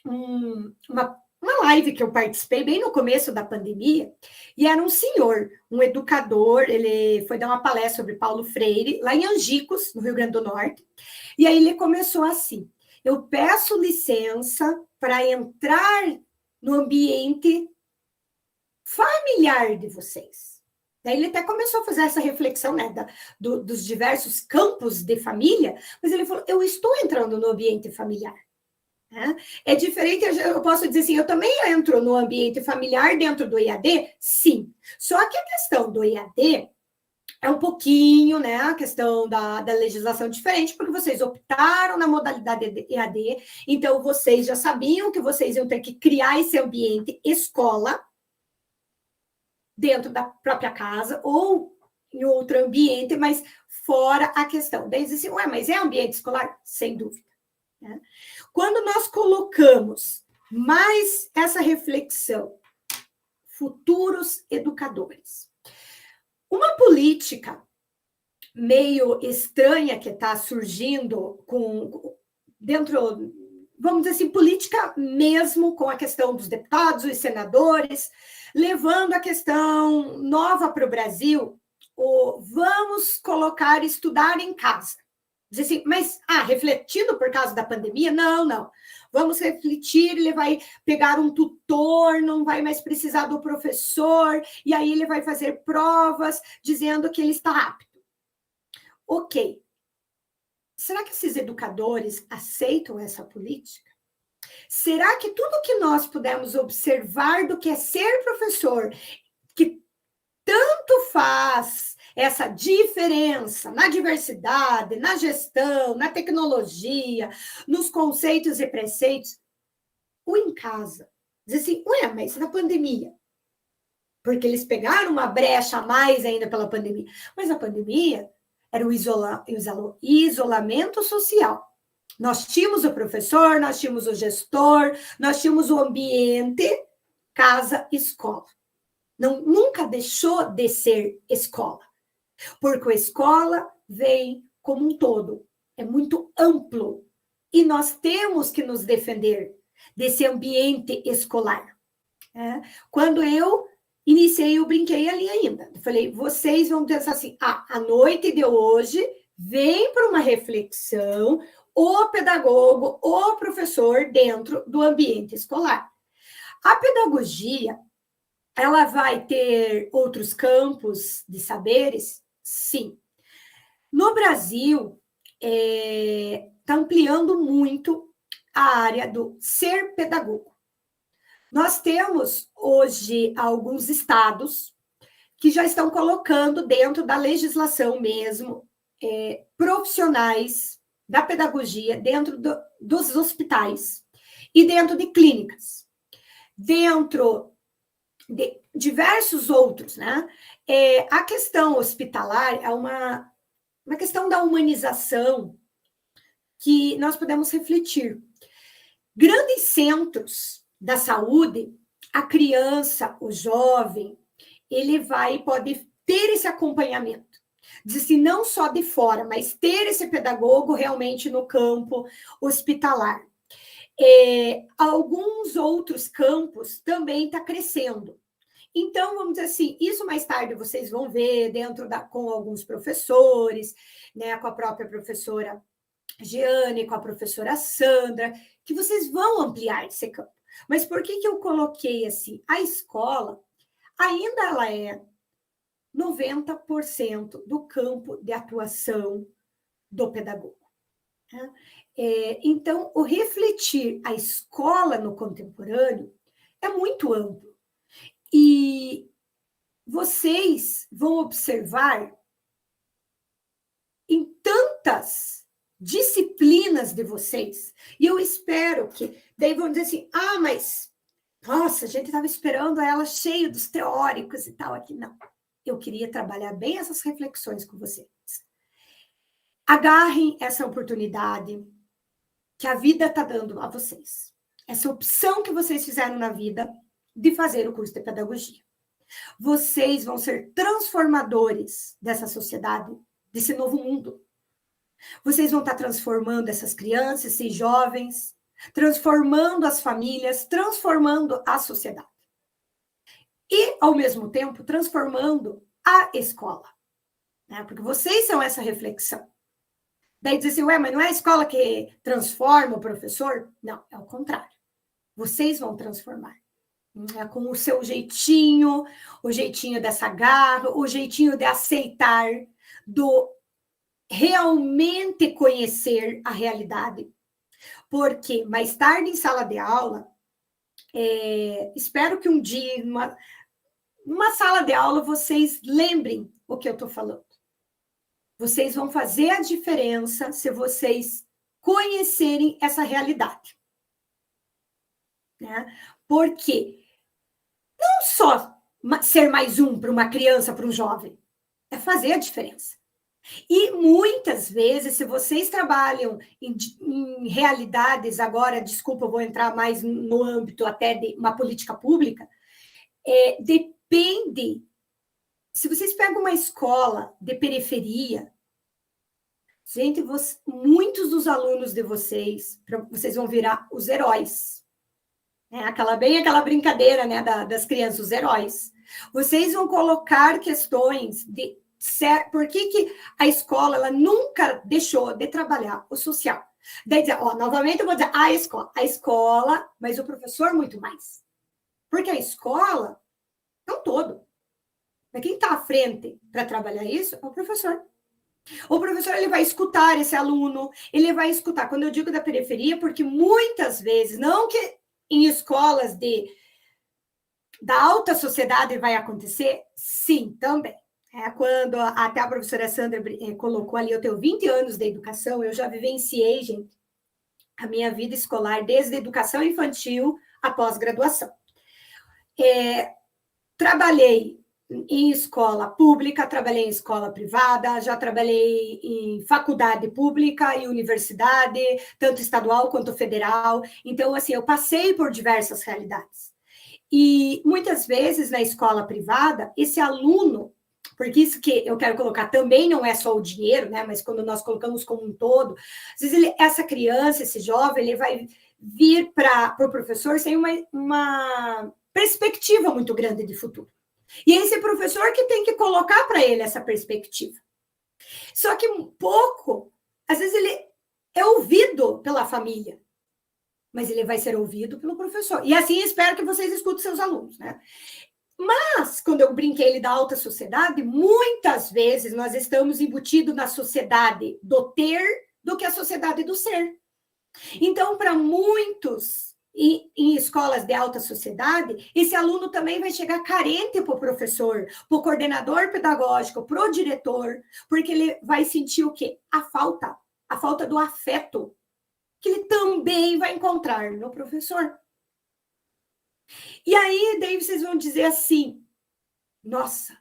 uma live que eu participei bem no começo da pandemia, e era um senhor, um educador, ele foi dar uma palestra sobre Paulo Freire, lá em Angicos, no Rio Grande do Norte, e aí ele começou assim, eu peço licença para entrar no ambiente familiar de vocês. Daí ele até começou a fazer essa reflexão, né, dos diversos campos de família, mas ele falou, eu estou entrando no ambiente familiar. Né? É diferente, eu posso dizer assim, eu também entro no ambiente familiar dentro do EAD? Sim. Só que a questão do EAD é um pouquinho, né, a questão da legislação diferente, porque vocês optaram na modalidade EAD, então vocês já sabiam que vocês iam ter que criar esse ambiente escola, dentro da própria casa ou em outro ambiente, mas fora a questão. Daí diz assim, mas é ambiente escolar? Sem dúvida. Né? Quando nós colocamos mais essa reflexão, futuros educadores, Uma política meio estranha que está surgindo dentro, vamos dizer assim, política mesmo, com a questão dos deputados, os senadores, levando a questão nova para o Brasil, vamos colocar estudar em casa. Diz assim, mas, refletindo por causa da pandemia? Não. Vamos refletir, ele vai pegar um tutor, não vai mais precisar do professor, e aí ele vai fazer provas dizendo que ele está apto. Ok. Será que esses educadores aceitam essa política? Será que tudo que nós pudemos observar do que é ser professor, que tanto faz essa diferença na diversidade, na gestão, na tecnologia, nos conceitos e preceitos, ou em casa? Diz assim, mas na pandemia? Porque eles pegaram uma brecha a mais ainda pela pandemia. Mas a pandemia era o isolamento social. Nós tínhamos o professor, nós tínhamos o gestor, nós tínhamos o ambiente, casa, escola. Nunca deixou de ser escola, porque a escola vem como um todo, é muito amplo, e nós temos que nos defender desse ambiente escolar. Quando eu iniciei, eu brinquei ali ainda. Eu falei, vocês vão pensar assim, a noite de hoje vem para uma reflexão o pedagogo, o professor dentro do ambiente escolar. A pedagogia, ela vai ter outros campos de saberes? Sim. No Brasil, está ampliando muito a área do ser pedagogo. Nós temos hoje alguns estados que já estão colocando dentro da legislação mesmo profissionais da pedagogia dentro dos hospitais e dentro de clínicas, dentro de diversos outros, né? A questão hospitalar é uma questão da humanização que nós podemos refletir. Grandes centros da saúde, a criança, o jovem, ele pode ter esse acompanhamento. Diz assim, não só de fora, mas ter esse pedagogo realmente no campo hospitalar. Alguns outros campos também está crescendo. Então, vamos dizer assim, isso mais tarde vocês vão ver com alguns professores, né, com a própria professora Giane, com a professora Sandra, que vocês vão ampliar esse campo. Mas por que eu coloquei assim? A escola ainda ela é 90% do campo de atuação do pedagogo. Né? Então, o refletir a escola no contemporâneo é muito amplo. E vocês vão observar em tantas disciplinas de vocês, e eu espero que, daí vão dizer assim, mas, nossa, a gente estava esperando ela cheia dos teóricos e tal aqui. Não, eu queria trabalhar bem essas reflexões com vocês. Agarrem essa oportunidade que a vida está dando a vocês. Essa opção que vocês fizeram na vida de fazer o curso de pedagogia. Vocês vão ser transformadores dessa sociedade, desse novo mundo. Vocês vão estar transformando essas crianças, esses jovens, transformando as famílias, transformando a sociedade. E, ao mesmo tempo, transformando a escola. Né? Porque vocês são essa reflexão. Daí diz assim, mas não é a escola que transforma o professor? Não, é o contrário. Vocês vão transformar. Com o seu jeitinho, o jeitinho dessa garra, o jeitinho de aceitar, do realmente conhecer a realidade. Porque mais tarde em sala de aula, espero que um dia, numa sala de aula, vocês lembrem o que eu estou falando. Vocês vão fazer a diferença se vocês conhecerem essa realidade. Né? Porque não só ser mais um para uma criança, para um jovem, é fazer a diferença. E muitas vezes, se vocês trabalham em realidades, agora, desculpa, eu vou entrar mais no âmbito até de uma política pública, depende se vocês pegam uma escola de periferia, gente, muitos dos alunos de vocês vão virar os heróis. Aquela brincadeira, né, das crianças, os heróis. Vocês vão colocar questões de por que a escola ela nunca deixou de trabalhar o social. Daí, novamente eu vou dizer, a escola, mas o professor muito mais. Porque a escola é um todo. Mas quem está à frente para trabalhar isso é o professor. O professor ele vai escutar esse aluno, ele vai escutar. Quando eu digo da periferia, porque muitas vezes, não que em escolas da alta sociedade vai acontecer, sim, também. Quando até a professora Sandra colocou ali, eu tenho 20 anos de educação, eu já vivenciei, gente, a minha vida escolar, desde a educação infantil à pós-graduação. Trabalhei em escola pública, trabalhei em escola privada, já trabalhei em faculdade pública e universidade, tanto estadual quanto federal. Então, assim, eu passei por diversas realidades. E muitas vezes na escola privada, esse aluno, porque isso que eu quero colocar também não é só o dinheiro, né? Mas quando nós colocamos como um todo, às vezes essa criança, esse jovem, ele vai vir para o professor sem uma perspectiva muito grande de futuro. E é esse professor que tem que colocar para ele essa perspectiva. Só que um pouco, às vezes ele é ouvido pela família, mas ele vai ser ouvido pelo professor. E assim espero que vocês escutem seus alunos, né? Mas, quando eu brinquei ele da alta sociedade, muitas vezes nós estamos embutidos na sociedade do ter do que a sociedade do ser. Então, para muitos, em escolas de alta sociedade, esse aluno também vai chegar carente para o professor, para o coordenador pedagógico, para o diretor, porque ele vai sentir o quê? A falta do afeto, que ele também vai encontrar no professor. E aí, daí vocês vão dizer assim, nossa,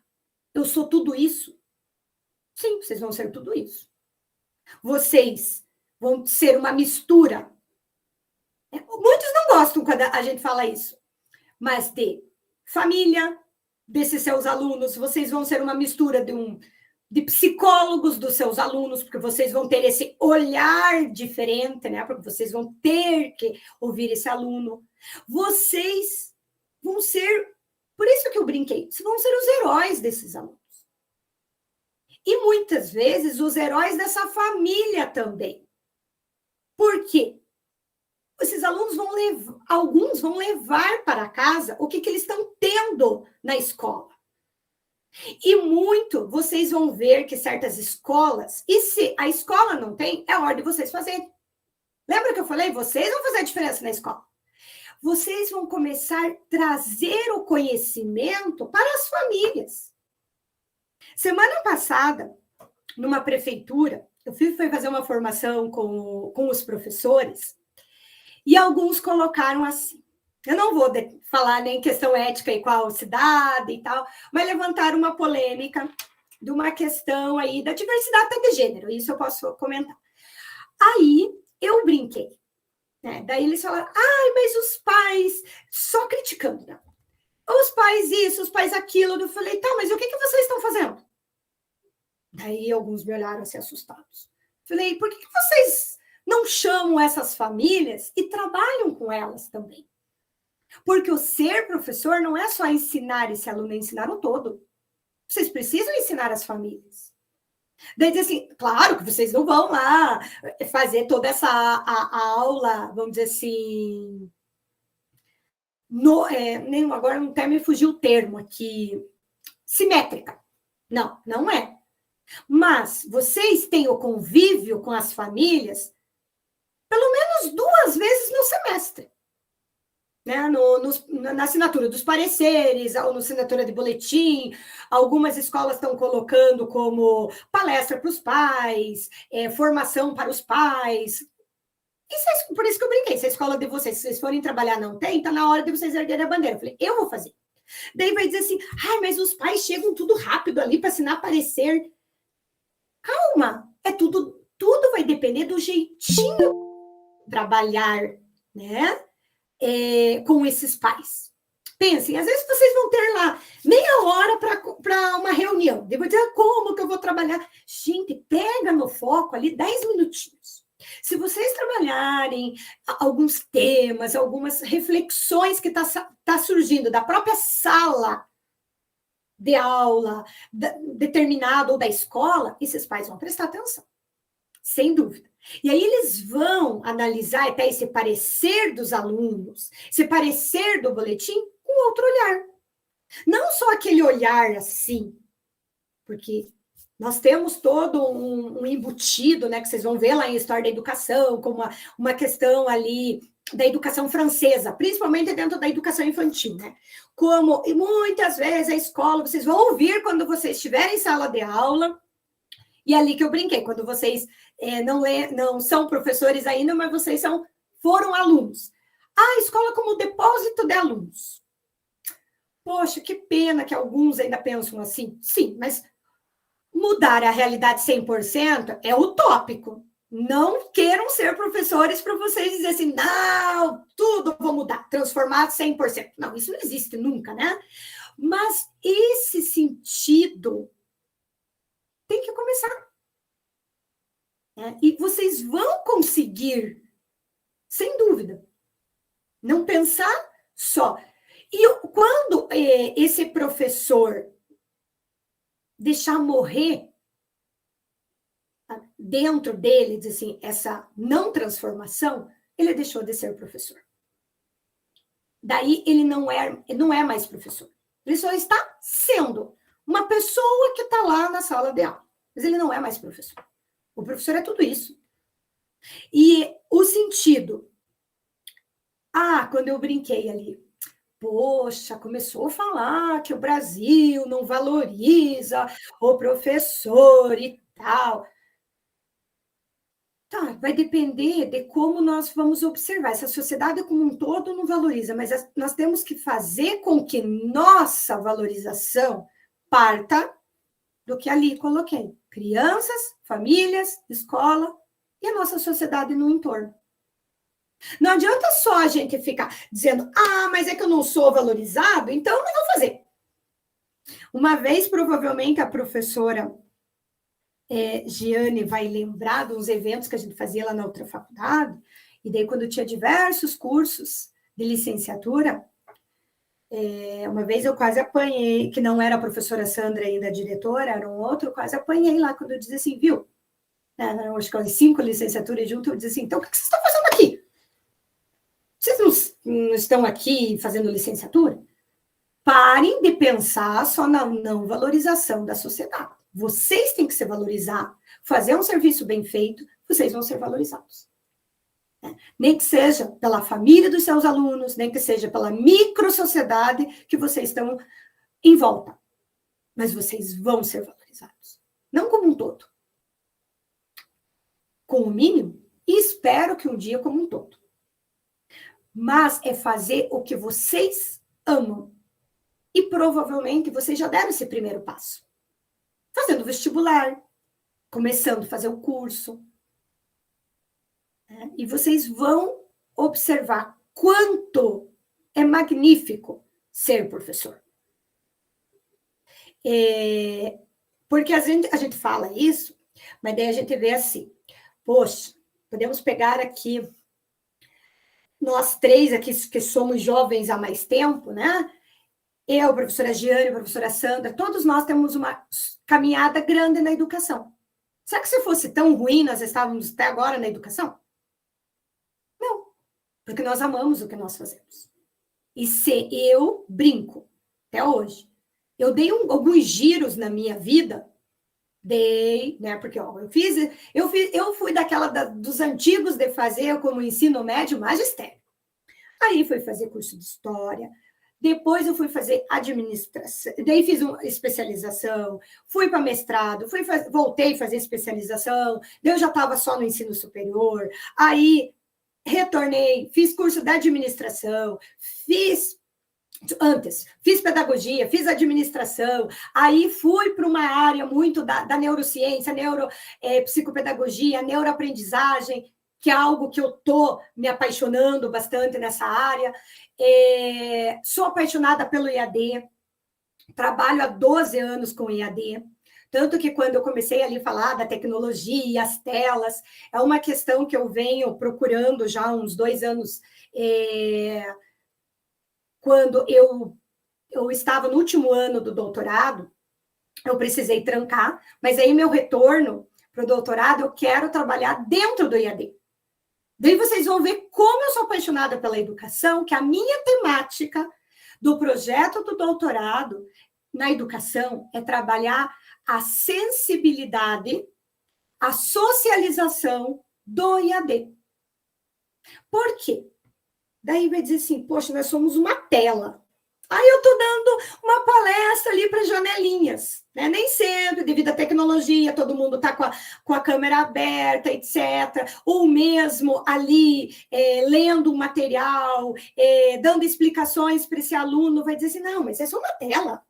eu sou tudo isso? Sim, vocês vão ser tudo isso. Vocês vão ser uma mistura. Muitos não gostam quando a gente fala isso, mas de família, desses seus alunos, vocês vão ser uma mistura de psicólogos dos seus alunos, porque vocês vão ter esse olhar diferente, né? Porque vocês vão ter que ouvir esse aluno. Vocês vão ser, por isso que eu brinquei, vocês vão ser os heróis desses alunos. E muitas vezes os heróis dessa família também. Por quê? Esses alunos alguns vão levar para casa o que eles estão tendo na escola. E vocês vão ver que certas escolas, e se a escola não tem, é hora de vocês fazerem. Lembra que eu falei? Vocês vão fazer a diferença na escola. Vocês vão começar a trazer o conhecimento para as famílias. Semana passada, numa prefeitura, eu fui fazer uma formação com os professores, e alguns colocaram assim, eu não vou falar nem questão ética e qual cidade e tal, mas levantaram uma polêmica de uma questão aí da diversidade até de gênero, isso eu posso comentar. Aí, eu brinquei, né? Daí eles falaram, mas os pais, só criticando, né? Os pais isso, os pais aquilo. Eu falei, tá, mas o que vocês estão fazendo? Daí alguns me olharam assim, assustados. Falei, por que vocês não chamam essas famílias e trabalham com elas também? Porque o ser professor não é só ensinar esse aluno, é ensinar o todo. Vocês precisam ensinar as famílias. Daí diz assim, claro que vocês não vão lá fazer toda essa a aula, vamos dizer assim, agora até me fugiu o termo aqui, simétrica. Não, não é. Mas vocês têm o convívio com as famílias pelo menos 2 vezes no semestre. Né? Na assinatura dos pareceres, ou na assinatura de boletim, algumas escolas estão colocando como palestra para os pais, formação para os pais. Por isso que eu brinquei, se a escola de vocês, se vocês forem trabalhar não tem, está na hora de vocês erguerem a bandeira. Eu falei, eu vou fazer. Daí vai dizer assim, mas os pais chegam tudo rápido ali para assinar parecer. Calma, tudo vai depender do jeitinho de trabalhar, né? Com esses pais. Pensem, às vezes vocês vão ter lá meia hora para uma reunião. Depois dizer, como que eu vou trabalhar? Gente, pega no foco ali 10 minutinhos. Se vocês trabalharem alguns temas, algumas reflexões que tá surgindo da própria sala de aula, determinado ou da escola, esses pais vão prestar atenção, sem dúvida. E aí eles vão analisar até esse parecer dos alunos, esse parecer do boletim com outro olhar. Não só aquele olhar assim, porque nós temos todo um embutido, né, que vocês vão ver lá em História da Educação, como uma questão ali da educação francesa, principalmente dentro da educação infantil, né? Como, e muitas vezes a escola, vocês vão ouvir quando vocês estiverem em sala de aula, e é ali que eu brinquei, quando vocês não são professores ainda, mas vocês foram alunos. A escola como depósito de alunos. Poxa, que pena que alguns ainda pensam assim. Sim, mas mudar a realidade 100% é utópico. Não queiram ser professores para vocês dizerem assim, não, tudo vou mudar, transformar 100%. Não, isso não existe nunca, né? Mas esse sentido tem que começar. E vocês vão conseguir, sem dúvida, não pensar só. E quando esse professor deixar morrer dentro dele, diz assim, essa não transformação, ele deixou de ser professor. Daí ele não é mais professor. Ele só está sendo uma pessoa que está lá na sala de aula. Mas ele não é mais professor. O professor é tudo isso. E o sentido. Quando eu brinquei ali, poxa, começou a falar que o Brasil não valoriza o professor e tal. Tá, vai depender de como nós vamos observar. Essa sociedade como um todo não valoriza, mas nós temos que fazer com que nossa valorização parta do que ali coloquei. Crianças, famílias, escola e a nossa sociedade no entorno. Não adianta só a gente ficar dizendo, mas é que eu não sou valorizado, então não vou fazer. Uma vez, provavelmente, a professora Giane vai lembrar dos eventos que a gente fazia lá na outra faculdade, e daí quando tinha diversos cursos de licenciatura, uma vez eu quase apanhei, que não era a professora Sandra ainda a diretora, era um outro, eu quase apanhei lá, quando eu dizia assim, viu? Acho que 5 licenciaturas junto, eu dizia assim, então o que vocês estão fazendo aqui? Vocês não estão aqui fazendo licenciatura? Parem de pensar só na não valorização da sociedade. Vocês têm que se valorizar, fazer um serviço bem feito, vocês vão ser valorizados. Nem que seja pela família dos seus alunos, nem que seja pela microsociedade que vocês estão em volta. Mas vocês vão ser valorizados. Não como um todo. Com o mínimo, e espero que um dia como um todo. Mas é fazer o que vocês amam. E provavelmente vocês já deram esse primeiro passo. Fazendo vestibular, começando a fazer o curso. E vocês vão observar quanto é magnífico ser professor. Porque a gente fala isso, mas daí a gente vê assim, poxa, podemos pegar aqui, nós três aqui que somos jovens há mais tempo, né? Eu, a professora Giane, a professora Sandra, todos nós temos uma caminhada grande na educação. Será que se fosse tão ruim, nós estávamos até agora na educação? Não, porque nós amamos o que nós fazemos. E se eu brinco, até hoje, eu dei alguns giros na minha vida, né? Porque eu fui daquela dos antigos de fazer como ensino médio magistério. Aí fui fazer curso de história. Depois eu fui fazer administração, daí fiz uma especialização, fui para mestrado, voltei a fazer especialização, daí eu já estava só no ensino superior, aí retornei, fiz curso de administração, fiz pedagogia, fiz administração, aí fui para uma área muito da neurociência, psicopedagogia, neuroaprendizagem, que é algo que eu estou me apaixonando bastante nessa área. Sou apaixonada pelo IAD, trabalho há 12 anos com IAD, tanto que quando eu comecei ali a falar da tecnologia, as telas, é uma questão que eu venho procurando já há uns 2 anos, quando eu estava no último ano do doutorado, eu precisei trancar, mas aí meu retorno para o doutorado, eu quero trabalhar dentro do IAD. Daí vocês vão ver como eu sou apaixonada pela educação, que a minha temática do projeto do doutorado na educação é trabalhar a sensibilidade, a socialização do IAD. Por quê? Daí vai dizer assim, poxa, nós somos uma tela. Aí eu estou dando uma palestra ali para janelinhas, né? Nem sempre, devido à tecnologia, todo mundo está com a câmera aberta, etc. Ou mesmo ali, lendo um material, dando explicações para esse aluno, vai dizer assim, não, mas é só uma tela.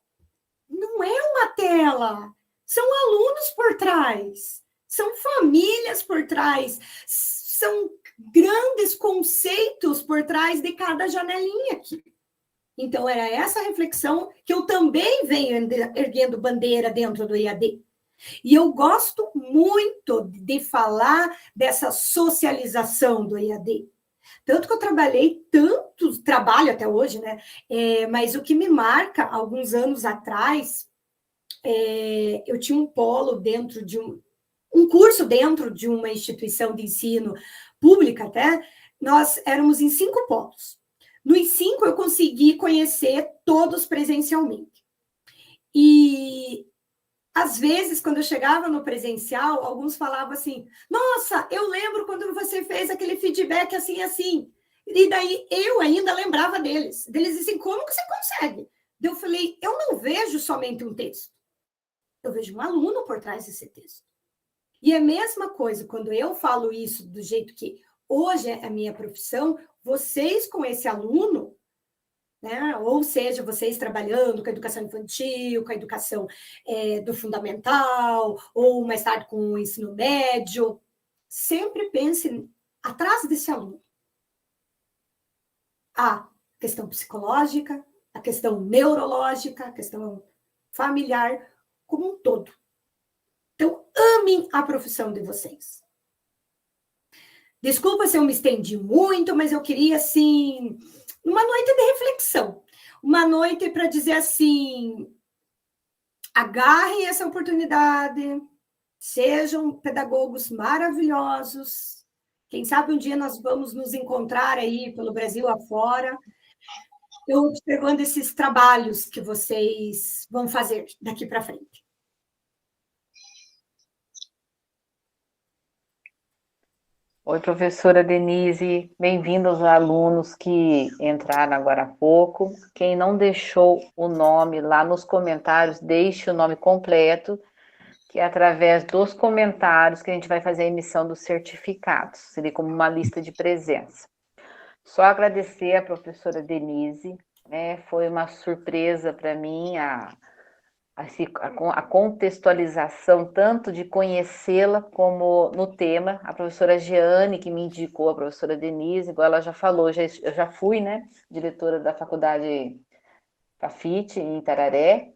Não é uma tela, são alunos por trás, são famílias por trás, são grandes conceitos por trás de cada janelinha aqui. Então, era essa reflexão que eu também venho erguendo bandeira dentro do IAD. E eu gosto muito de falar dessa socialização do IAD. Tanto que eu trabalho até hoje, né? Mas o que me marca, alguns anos atrás, eu tinha um polo dentro de um curso dentro de uma instituição de ensino pública até, nós éramos em 5 polos. Nos 5, eu consegui conhecer todos presencialmente. E, às vezes, quando eu chegava no presencial, alguns falavam assim, nossa, eu lembro quando você fez aquele feedback assim, assim. E daí, eu ainda lembrava deles. Eles assim, como que você consegue? Eu falei, eu não vejo somente um texto. Eu vejo um aluno por trás desse texto. E é a mesma coisa, quando eu falo isso do jeito que hoje é a minha profissão, vocês com esse aluno, né? Ou seja, vocês trabalhando com a educação infantil, com a educação do fundamental, ou mais tarde com o ensino médio, sempre pense atrás desse aluno. A questão psicológica, a questão neurológica, a questão familiar, como um todo. Então, amem a profissão de vocês. Desculpa se eu me estendi muito, mas eu queria, assim, uma noite de reflexão. Uma noite para dizer assim, agarrem essa oportunidade, sejam pedagogos maravilhosos. Quem sabe um dia nós vamos nos encontrar aí pelo Brasil afora, eu observando esses trabalhos que vocês vão fazer daqui para frente. Oi, professora Denise, bem-vindos aos alunos que entraram agora há pouco. Quem não deixou o nome lá nos comentários, deixe o nome completo, que é através dos comentários que a gente vai fazer a emissão dos certificados, seria como uma lista de presença. Só agradecer à professora Denise, né? Foi uma surpresa para mim a contextualização, tanto de conhecê-la como no tema, a professora Jeane, que me indicou a professora Denise, igual ela já falou, eu já fui, né, diretora da faculdade Fafite, em Itararé,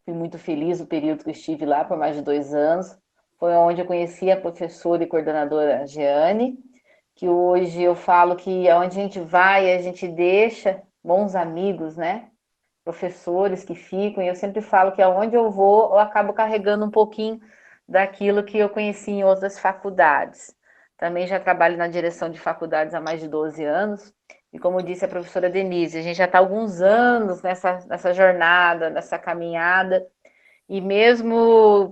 fui muito feliz no período que eu estive lá, por mais de 2 anos, foi onde eu conheci a professora e coordenadora Jeane, que hoje eu falo que aonde a gente vai, a gente deixa bons amigos, né, professores que ficam, e eu sempre falo que aonde eu vou, eu acabo carregando um pouquinho daquilo que eu conheci em outras faculdades. Também já trabalho na direção de faculdades há mais de 12 anos, e como disse a professora Denise, a gente já está há alguns anos nessa jornada, nessa caminhada, e mesmo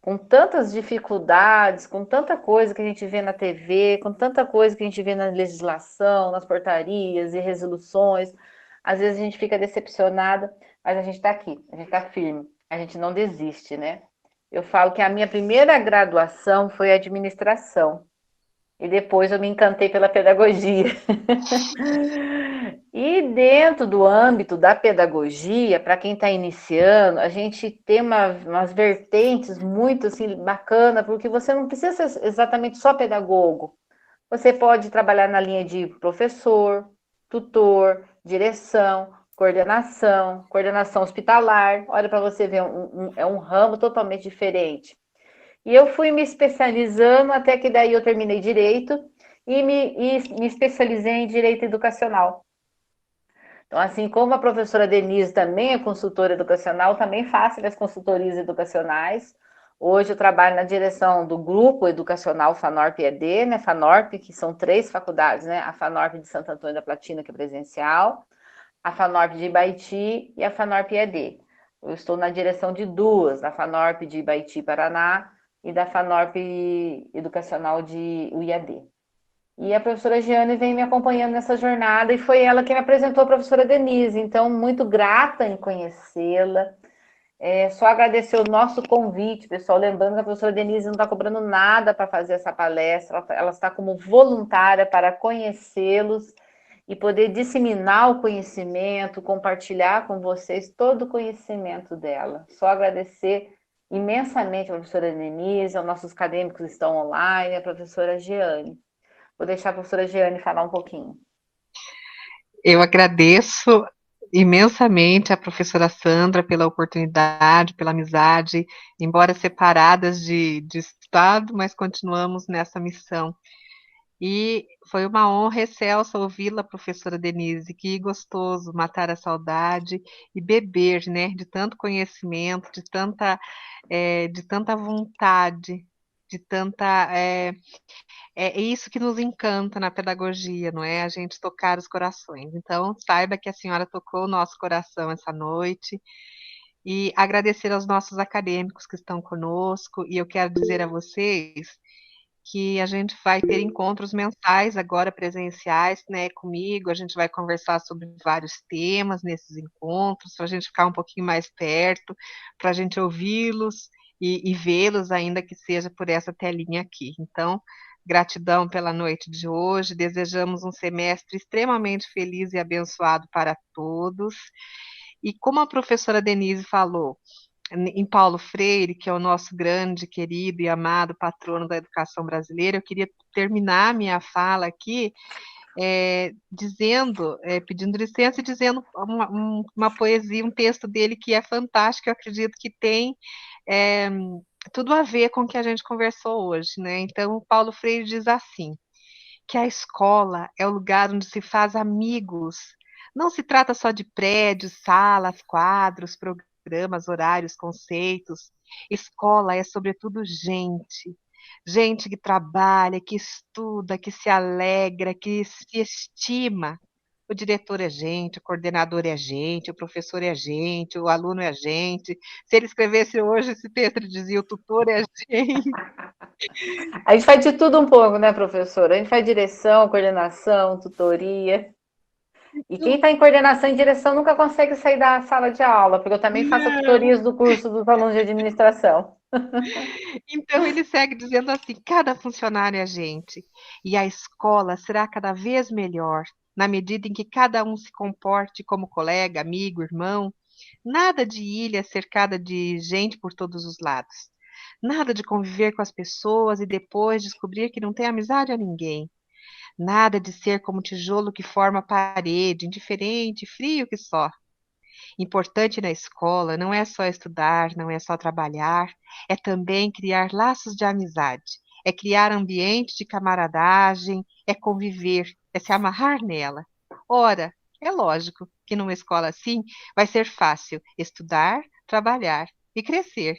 com tantas dificuldades, com tanta coisa que a gente vê na TV, com tanta coisa que a gente vê na legislação, nas portarias e resoluções, às vezes a gente fica decepcionada, mas a gente está aqui, a gente está firme, a gente não desiste, né? Eu falo que a minha primeira graduação foi administração, e depois eu me encantei pela pedagogia. E dentro do âmbito da pedagogia, para quem está iniciando, a gente tem umas vertentes muito assim, bacana, porque você não precisa ser exatamente só pedagogo Você pode trabalhar na linha de professor, tutor, direção, coordenação hospitalar. Olha para você ver, é um ramo totalmente diferente. E eu fui me especializando até que daí eu terminei direito e me especializei em direito educacional. Então, assim como a professora Denise também é consultora educacional, também faço as consultorias educacionais. Hoje eu trabalho na direção do grupo educacional FANORP-ED, né? FANORP, que são 3 faculdades, né? A FANORP de Santo Antônio da Platina, que é presencial, a FANORP de Ibaiti e a FANORP-ED. Eu estou na direção de 2, da FANORP de Ibaiti, Paraná, e da FANORP Educacional de UIAD. E a professora Giane vem me acompanhando nessa jornada e foi ela quem me apresentou a professora Denise. Então, muito grata em conhecê-la. Só agradecer o nosso convite, pessoal. Lembrando que a professora Denise não está cobrando nada para fazer essa palestra, ela está como voluntária para conhecê-los e poder disseminar o conhecimento, compartilhar com vocês todo o conhecimento dela. Só agradecer imensamente a professora Denise, aos nossos acadêmicos que estão online, a professora Giane. Vou deixar a professora Giane falar um pouquinho. Eu agradeço imensamente a professora Sandra pela oportunidade, pela amizade, embora separadas de estado, mas continuamos nessa missão. E foi uma honra excelsa ouvi-la, professora Denise, que gostoso matar a saudade e beber, né, de tanto conhecimento, de tanta vontade, de tanta é isso que nos encanta na pedagogia, não é? A gente tocar os corações. Então, saiba que a senhora tocou o nosso coração essa noite e agradecer aos nossos acadêmicos que estão conosco. E eu quero dizer a vocês que a gente vai ter encontros mensais agora presenciais, né, comigo. A gente vai conversar sobre vários temas nesses encontros, para a gente ficar um pouquinho mais perto, para a gente ouvi-los e vê-los, ainda que seja por essa telinha aqui. Então, gratidão pela noite de hoje, desejamos um semestre extremamente feliz e abençoado para todos. E como a professora Denise falou, em Paulo Freire, que é o nosso grande, querido e amado patrono da educação brasileira, eu queria terminar minha fala aqui pedindo licença e dizendo uma poesia, um texto dele que é fantástico, eu acredito que tem tudo a ver com o que a gente conversou hoje, né? Então, o Paulo Freire diz assim, que a escola é o lugar onde se faz amigos. Não se trata só de prédios, salas, quadros, programas, horários, conceitos. Escola é, sobretudo, gente. Gente que trabalha, que estuda, que se alegra, que se estima. O diretor é gente, o coordenador é gente, o professor é gente, o aluno é gente. Se ele escrevesse hoje esse texto, ele dizia: o tutor é gente. A gente faz de tudo um pouco, né, professora? A gente faz direção, coordenação, tutoria. E quem está em coordenação e direção nunca consegue sair da sala de aula, porque eu também faço tutorias do curso dos alunos de administração. Então ele segue dizendo assim: cada funcionário é gente, e a escola será cada vez melhor, na medida em que cada um se comporte como colega, amigo, irmão. Nada de ilha cercada de gente por todos os lados. Nada de conviver com as pessoas e depois descobrir que não tem amizade a ninguém. Nada de ser como tijolo que forma a parede, indiferente, frio que só. Importante na escola não é só estudar, não é só trabalhar, é também criar laços de amizade, é criar ambiente de camaradagem, é conviver, é se amarrar nela. Ora, é lógico que numa escola assim vai ser fácil estudar, trabalhar e crescer,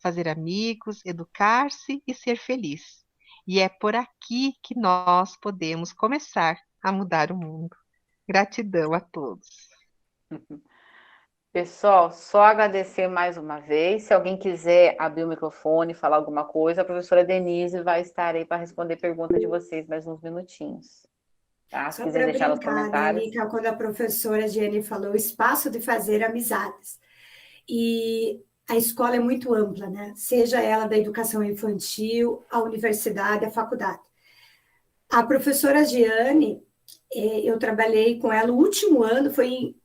fazer amigos, educar-se e ser feliz. E é por aqui que nós podemos começar a mudar o mundo. Gratidão a todos. Pessoal, só agradecer mais uma vez. Se alguém quiser abrir o microfone e falar alguma coisa, a professora Denise vai estar aí para responder perguntas de vocês mais uns minutinhos. Tá? Se Só quiser para deixar nos brincar, né, comentários. Nica, quando a professora Giane falou o espaço de fazer amizades. E a escola é muito ampla, né? Seja ela da educação infantil, a universidade, a faculdade. A professora Giane, eu trabalhei com ela, o último ano foi em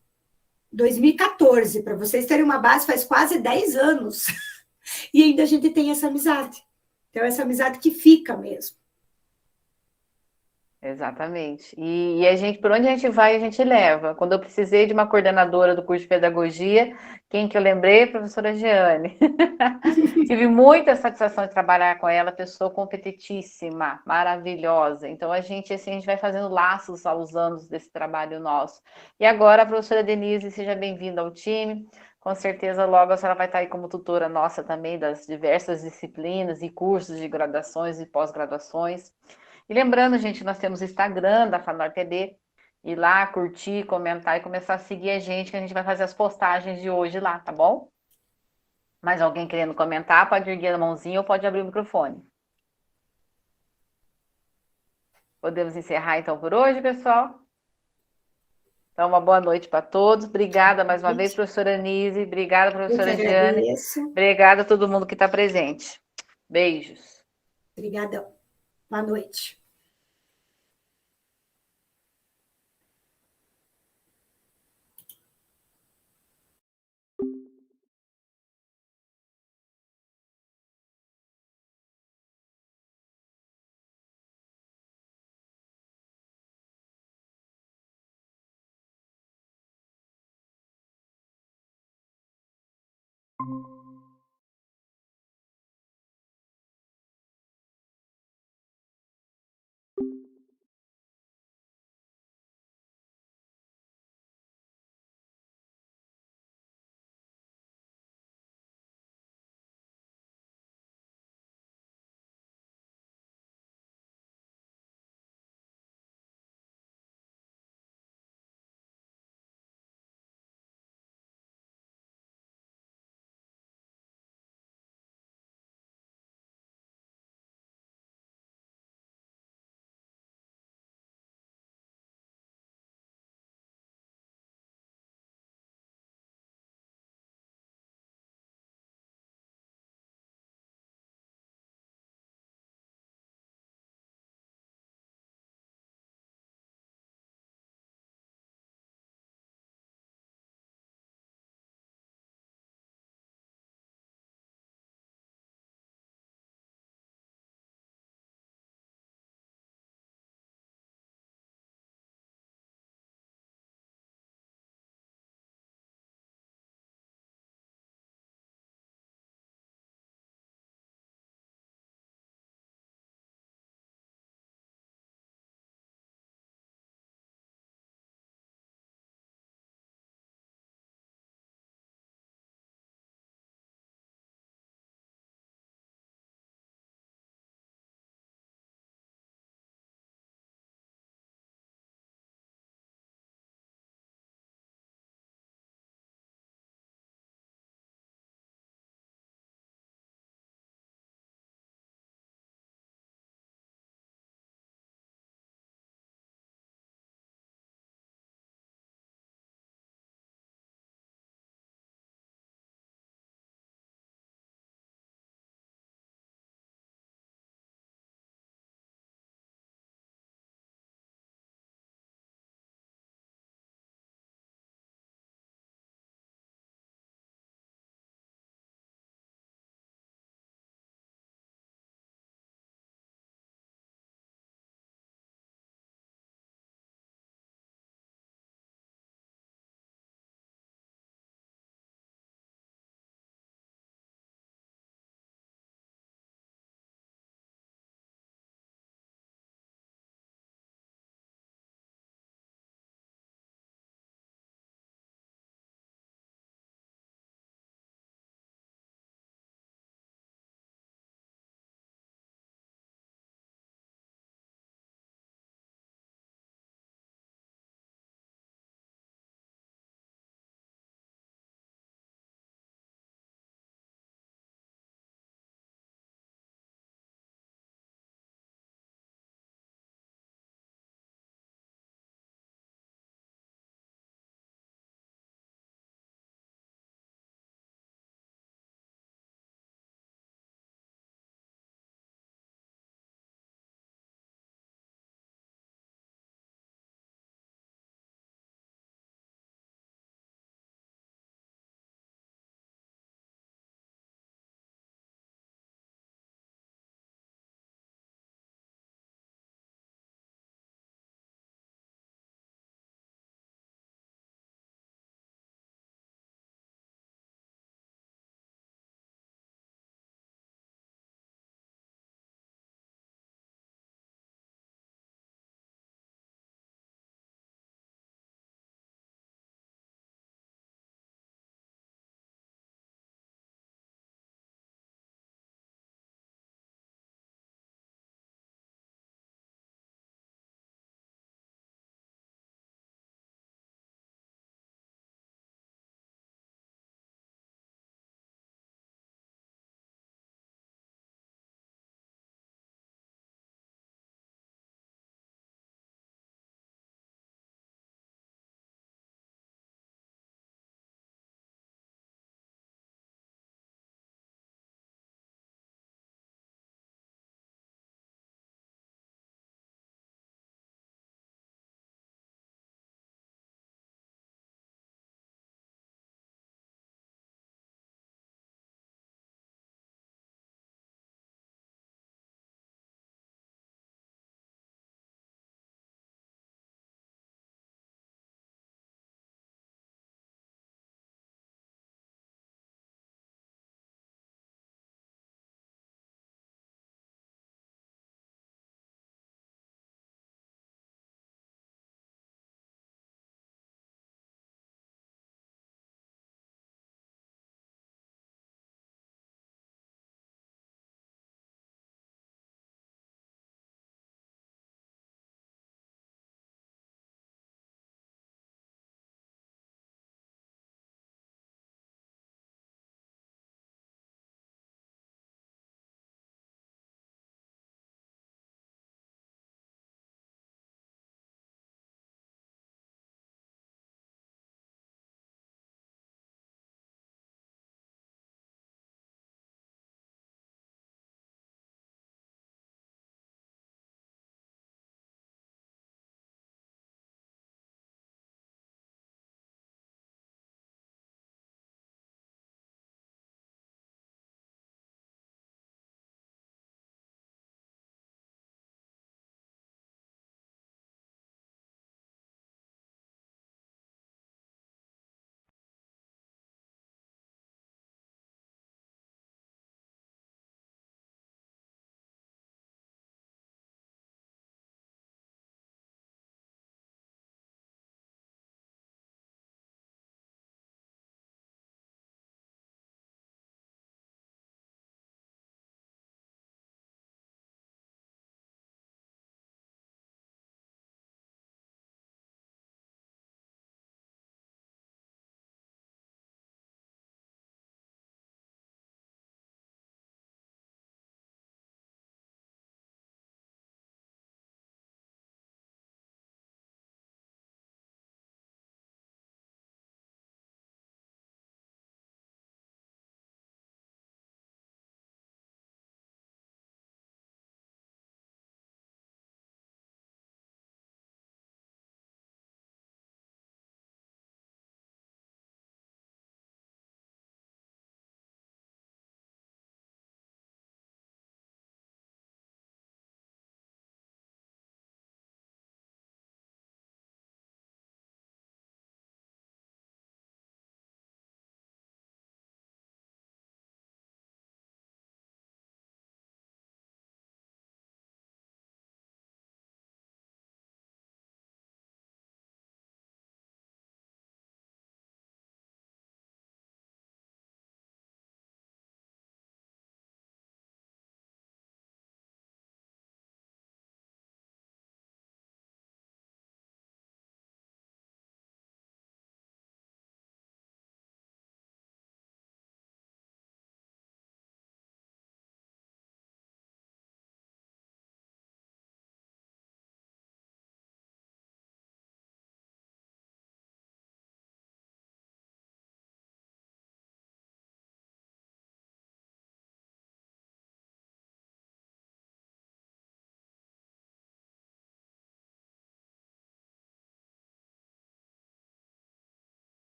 2014, para vocês terem uma base, faz quase 10 anos. E ainda a gente tem essa amizade. Então, essa amizade que fica mesmo. Exatamente. E a gente, por onde a gente vai, a gente leva. Quando eu precisei de uma coordenadora do curso de pedagogia, quem que eu lembrei? A professora Jeane. Tive muita satisfação de trabalhar com ela, pessoa competentíssima, maravilhosa. Então a gente, assim, a gente vai fazendo laços aos anos desse trabalho nosso. E agora, a professora Denise, seja bem-vinda ao time. Com certeza, logo a senhora vai estar aí como tutora nossa também das diversas disciplinas e cursos de graduações e pós-graduações. E lembrando, gente, nós temos o Instagram da Fanor TD. Ir lá, curtir, comentar e começar a seguir a gente, que a gente vai fazer as postagens de hoje lá, tá bom? Mais alguém querendo comentar, pode erguer a mãozinha ou pode abrir o microfone. Podemos encerrar então por hoje, pessoal? Então, uma boa noite para todos. Obrigada mais uma vez, professora Anise. Obrigada, Eu que professora Giane. agradeço. Obrigada a todo mundo que está presente. Beijos. Obrigada. Boa noite.